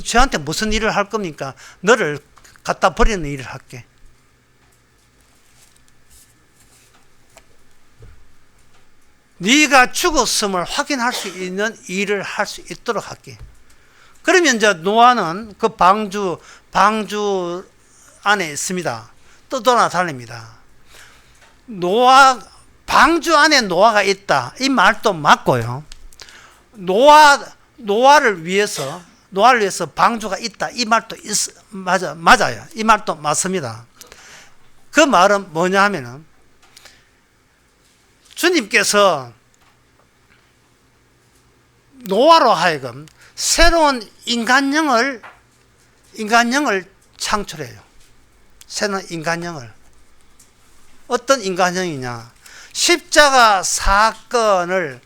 저한테 무슨 일을 할 겁니까? 너를 갖다 버리는 일을 할게. 네가 죽었음을 확인할 수 있는 일을 할 수 있도록 할게. 그러면 이제 노아는 그 방주 안에 있습니다. 떠돌아다닙니다. 방주 안에 노아가 있다, 이 말도 맞고요. 노아를 위해서 방주가 있다, 이 말도 맞아요. 이 말도 맞습니다. 그 말은 뭐냐 하면은, 주님께서 노아로 하여금 새로운 인간형을 창출해요. 새로운 인간형을. 어떤 인간형이냐? 십자가 사건을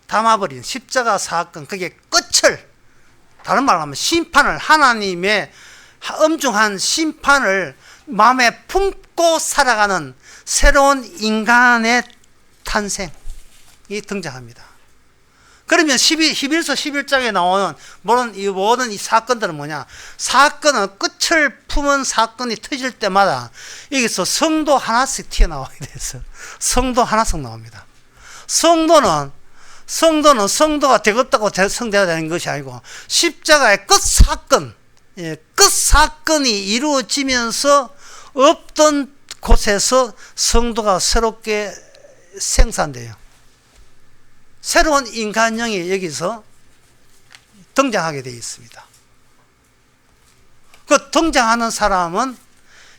담아버린 십자가 사건, 그게 끝을, 다른 말로 하면 심판을, 하나님의 엄중한 심판을 마음에 품고 살아가는 새로운 인간의 탄생이 등장합니다. 그러면 히브리서 11장에 나오는 모든 이 사건들은 뭐냐? 사건은 끝을 품은 사건이 터질 때마다 여기서 성도 하나씩 튀어나오게 돼서 성도 하나씩 나옵니다. 성도는 성도가 되겠다고 성도가 되는 것이 아니고 십자가의 끝 사건, 끝 사건이 이루어지면서 없던 곳에서 성도가 새롭게 생산돼요. 새로운 인간형이 여기서 등장하게 되어 있습니다. 그 등장하는 사람은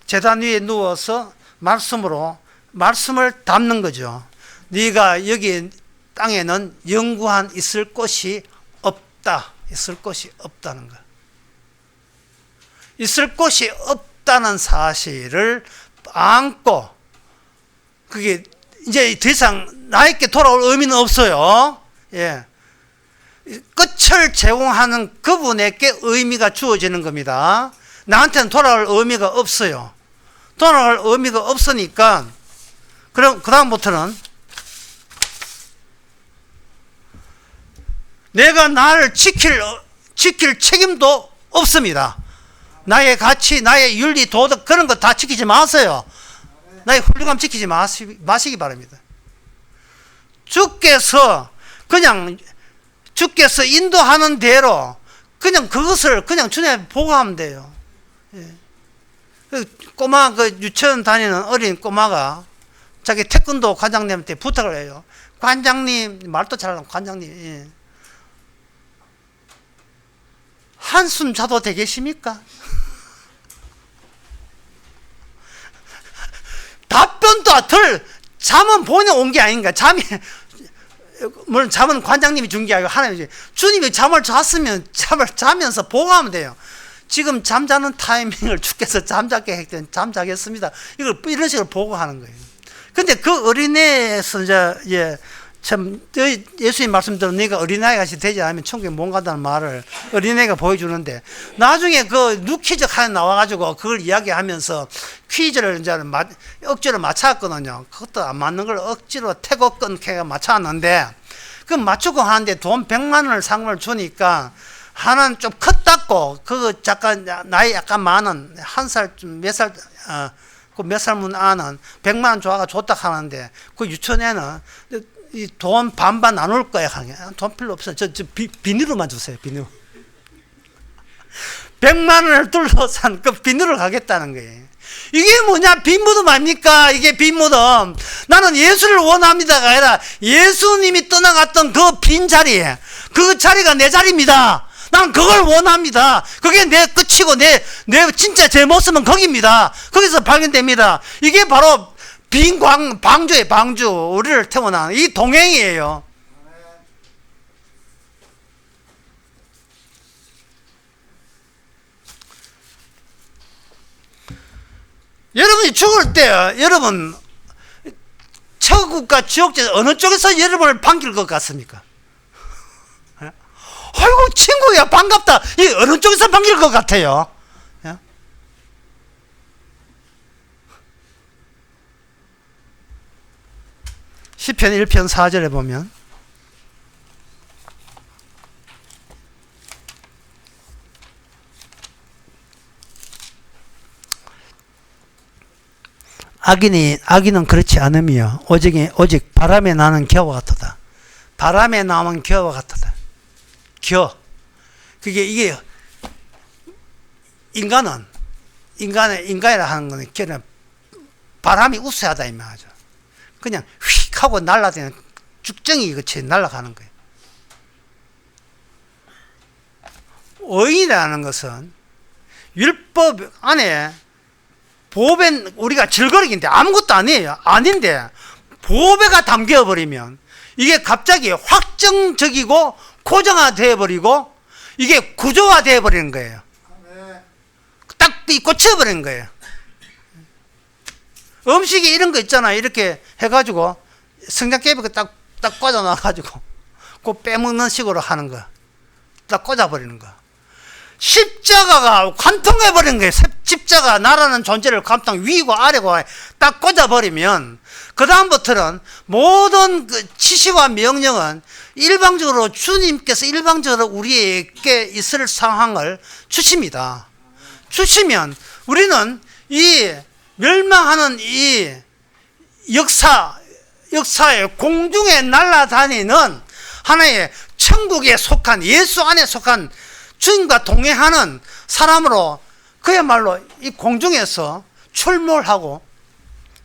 제단 위에 누워서 말씀을 담는 거죠. 네가 여기 땅에는 영구한 있을 곳이 없다. 있을 곳이 없다는 거. 있을 곳이 없다는 사실을 안고, 그게 이제 더 이상 나에게 돌아올 의미는 없어요. 예. 끝을 제공하는 그분에게 의미가 주어지는 겁니다. 나한테는 돌아올 의미가 없어요. 돌아올 의미가 없으니까, 그럼 그다음부터는 내가 나를 지킬 책임도 없습니다. 나의 가치, 나의 윤리, 도덕 그런 거 다 지키지 마세요. 나의 훌륭함 지키지 마시기 바랍니다. 주께서 인도하는 대로 그냥 그것을 그냥 주님에 보고하면 돼요. 예. 꼬마 유치원 다니는 어린 꼬마가 자기 태권도 관장님한테 부탁을 해요. 관장님, 말도 잘하는 관장님, 예. 한숨 자도 되겠습니까? 답변도 잠은 본인 온 게 아닌가. 물론 잠은 관장님이 준 게 아니고 하나님이. 주님이 잠을 잤으면 잠을 자면서 보고하면 돼요. 지금 잠자는 타이밍을 주께서 잠자게 했더니 잠자겠습니다. 이런 식으로 보고하는 거예요. 근데 그 어린애에서 참 예수님 말씀대로 네가 어린아이 같이 되지 않으면 천국에 못 간다는 말을 어린애가 보여주는데, 나중에 그 뉴퀴즈 하나 나와가지고 그걸 이야기하면서 퀴즈를 이제 억지로 맞췄거든요. 그것도 안 맞는 걸 억지로 태고권 캐가 맞췄는데, 그 맞추고 하는데 돈 100만 원을 상금을 주니까 하나는 좀 컸다고, 그거 잠깐 나이 약간 많은 한 살 몇 살 그 몇 살문 아는 100만 원 줘가 줬다 하는데, 그 유치원에는 이 돈 반반 나눌 거야. 돈 필요 없어요. 비닐로만 주세요. 비닐. 100만 원을 둘러싼 그 비닐을 가겠다는 거예요. 이게 뭐냐? 빈무덤 아닙니까? 이게 빈무덤. 나는 예수를 원합니다가 아니라 예수님이 떠나갔던 그 빈 자리에, 그 자리가 내 자리입니다. 난 그걸 원합니다. 그게 내 끝이고 내 진짜 제 모습은 거기입니다. 거기서 발견됩니다. 이게 바로 방주의 방주, 우리를 태어난 이 동행이에요. 여러분이 죽을 때, 여러분 천국과 지옥제 어느 쪽에서 여러분을 반길 것 같습니까? 아이고 친구야 반갑다. 이 어느 쪽에서 반길 것 같아요? 시편 1편 4절에 보면 악인은 그렇지 않으며 오직 바람에 나는 겨와 같도다. 바람에 나는 겨와 같도다. 이게 인간이라 하는 거는 겨는 바람이 우세하다 이 말이죠. 그냥 휙 하고 날아다니는 죽정이 같이 날아가는 거예요. 의인이라는 것은 율법 안에 보배, 우리가 질거리기인데 아무것도 아니에요. 아닌데 보배가 담겨버리면 이게 갑자기 확정적이고 고정화되어 버리고 이게 구조화되어 버리는 거예요. 딱 꽂혀버리는 거예요. 음식이 이런 거 있잖아요. 이렇게 해가지고 성냥개비가 딱 꽂아놔가지고 그 빼먹는 식으로 하는 거. 딱 꽂아버리는 거. 십자가가 관통해버리는 거예요. 십자가 나라는 존재를 관통 위고 아래고 딱 꽂아버리면 그 다음부터는 모든 그 지시와 명령은 일방적으로 주님께서 일방적으로 우리에게 있을 상황을 주십니다. 주시면 우리는 이 멸망하는 이 역사의 공중에 날아다니는 하나의 천국에 속한 예수 안에 속한 주님과 동행하는 사람으로 그야말로 이 공중에서 출몰하고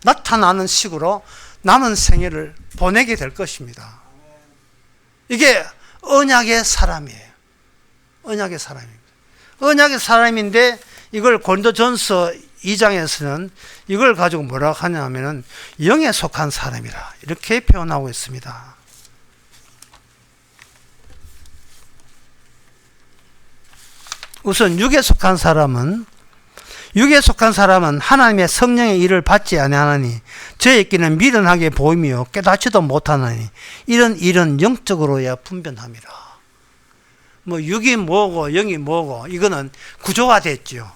나타나는 식으로 남은 생애를 보내게 될 것입니다. 이게 언약의 사람이에요. 언약의 사람입니다. 언약의 사람인데 이걸 고린도전서 2장에서는 이걸 가지고 뭐라고 하냐면은 영에 속한 사람이라 이렇게 표현하고 있습니다. 우선 육에 속한 사람은 하나님의 성령의 일을 받지 아니하나니 저의 길은 미련하게 보이며 깨닫지도 못하나니 이런 일은 영적으로야 분별함이라. 뭐 육이 뭐고 영이 뭐고 이거는 구조가 됐죠.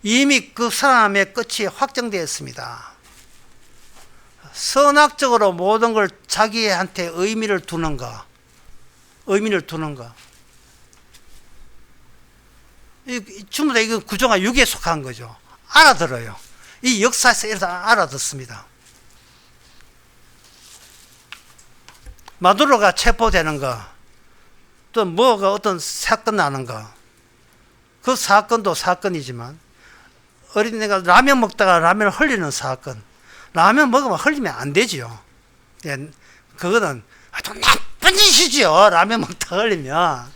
이미 그 사람의 끝이 확정되었습니다. 선악적으로 모든 걸 자기한테 의미를 두는가. 전부 다 이거 구조가 육에 속한 거죠. 알아들어요. 이 역사에서 이렇게 알아듣습니다. 마두로가 체포되는 거, 또 뭐가 어떤 사건 나는 거, 그 사건도 사건이지만 어린애가 라면 먹다가 라면을 흘리는 사건, 라면 먹으면 흘리면 안 되지요. 예, 그거는 좀 나쁜 짓이지요. 라면 먹다가 흘리면.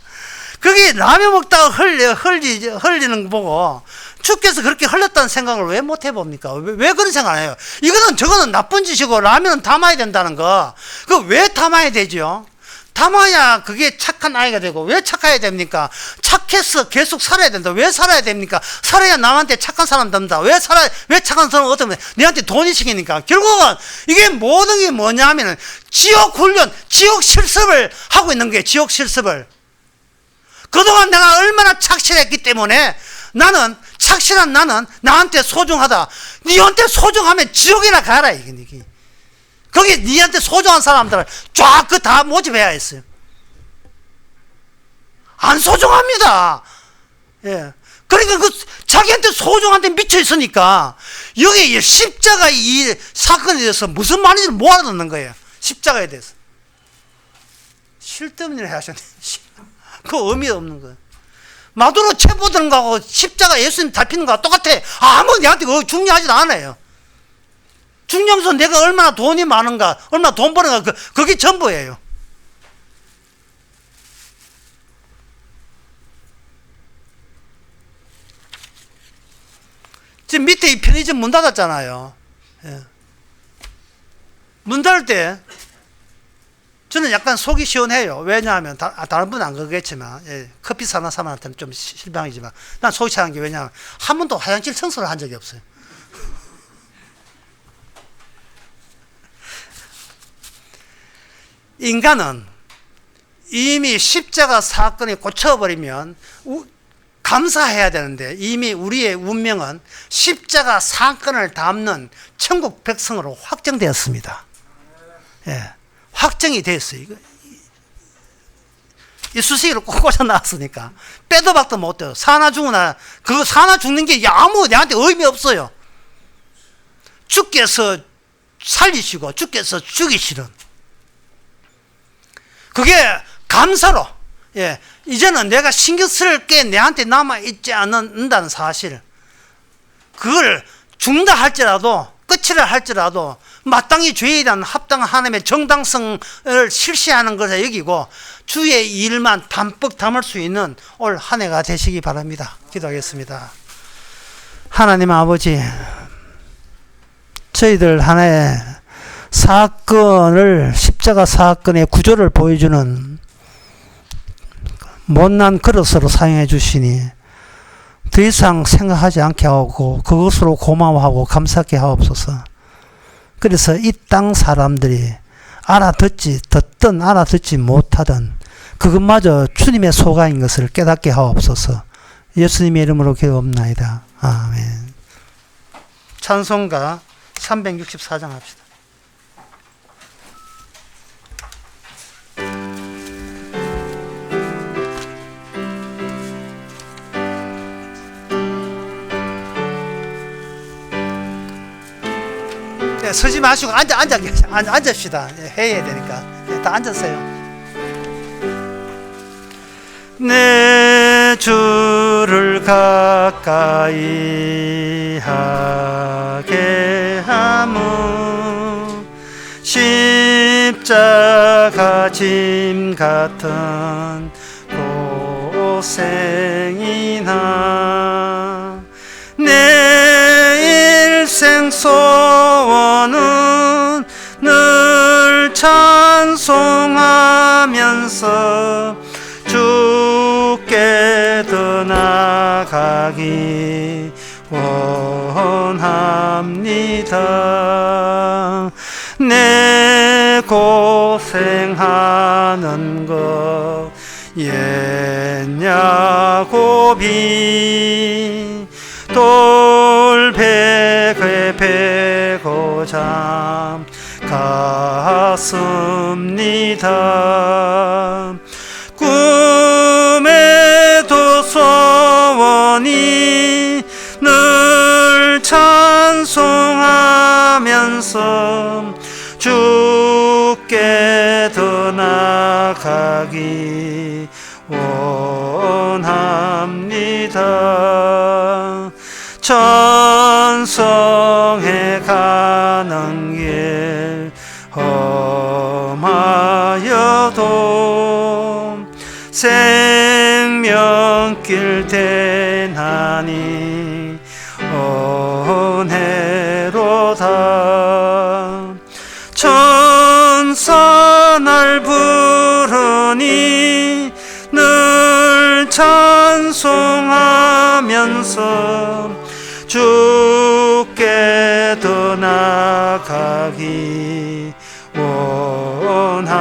그게 라면 먹다가 흘리는 거 보고 주께서 그렇게 흘렸다는 생각을 왜 못 해봅니까? 왜 그런 생각을 해요? 저거는 나쁜 짓이고 라면은 담아야 된다는 거. 그거 왜 담아야 되죠? 담아야 그게 착한 아이가 되고. 왜 착해야 됩니까? 착해서 계속 살아야 된다. 왜 살아야 됩니까? 살아야 남한테 착한 사람 된다. 왜 착한 사람 어쩌면 내한테 돈이 생기니까. 결국은 이게 모든 게 뭐냐 하면은 지옥 훈련, 지옥 실습을 하고 있는 거예요. 지옥 실습을. 그동안 내가 얼마나 착실했기 때문에 착실한 나는 나한테 소중하다. 니한테 소중하면 지옥이나 가라. 이게. 거기 니한테 소중한 사람들을 쫙 다 모집해야 했어요. 안 소중합니다. 예. 그러니까 자기한테 소중한데 미쳐 있으니까 여기 십자가 이 사건에 대해서 무슨 말인지 못 알아듣는 거예요. 십자가에 대해서. 쉴데없는 일을 하셨네. 그 의미 없는 거예요. 마두로 체포되는 거하고 십자가 예수님 달피는 거하고 똑같아. 아무 내한테 중요하지도 않아요. 중요한 건 내가 얼마나 돈이 많은가, 얼마나 돈 버는가, 그게 전부예요. 지금 밑에 이 편의점 문 닫았잖아요. 예. 문 닫을 때 저는 약간 속이 시원해요. 왜냐하면 다른 분은 안 그러겠지만 커피 사는 사람한테는 좀 실망이지만 난 속이 시원한 게 왜냐하면 한 번도 화장실 청소를 한 적이 없어요. 인간은 이미 십자가 사건이 고쳐버리면 감사해야 되는데 이미 우리의 운명은 십자가 사건을 담는 천국 백성으로 확정되었습니다. 예. 확정이 됐어요. 이쑤시개를 꼭 꽂아 놨으니까 빼도 박도 못 돼요. 사나 죽으나 그거 사나 죽는 게 아무 내한테 의미 없어요. 주께서 살리시고 주께서 죽이시는 그게 감사로 이제는 내가 신경 쓸 게 내한테 남아 있지 않는다는 사실, 그걸 죽는다 할지라도 끝이라 할지라도 마땅히 죄에 대한 합당한 하나님의 정당성을 실시하는 것을 여기고 주의 일만 담뿍 담을 수 있는 올 한 해가 되시기 바랍니다. 기도하겠습니다. 하나님 아버지, 저희들 하나의 사건을, 십자가 사건의 구조를 보여주는 못난 그릇으로 사용해 주시니 더 이상 생각하지 않게 하고 그것으로 고마워하고 감사하게 하옵소서. 그래서 이 땅 사람들이 듣든 알아듣지 못하든 그것마저 주님의 소가인 것을 깨닫게 하옵소서. 예수님의 이름으로 기도옵나이다. 아멘. 찬송가 364장 합시다. 서지 마시고 앉읍시다. 해야 되니까. 다 앉으세요. 내 주를 주를 가까이 하게 하무 십자가 짐 같은 고생이나 내 일생 소원은 늘 찬송하면서 주께 더 나아가기 원합니다. 내 고생하는 것 옛냐 고비 돌베개 베고 잠 갔습니다. 꿈에도 소원이 늘 찬송하면서 주께 더 나아가기 원합니다. 천성에 가는 길 험하여도 생명길 대나니 은혜로다. 천사 날 부르니 늘 찬송하면서 주께 더 나아가기 원합니다.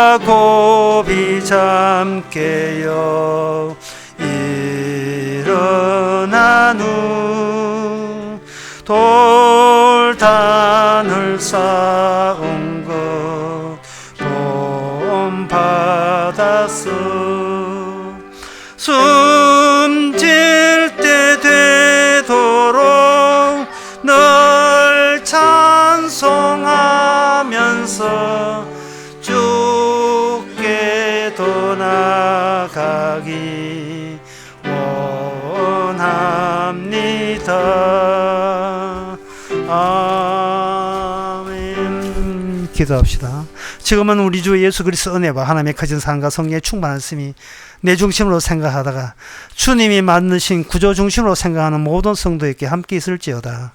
야곱이 잠 깨어 일어난 후 돌단을 쌓은 것 본받았어. 숨질 때 되도록 널 찬송하면서 주께 더 나아가기 원합니다. 아멘. 기도합시다. 지금은 우리 주 예수 그리스도 은혜와 하나님의 커진 사랑과 성령의 충만하심이 내 중심으로 생각하다가 주님이 만드신 구조 중심으로 생각하는 모든 성도에게 함께 있을지어다.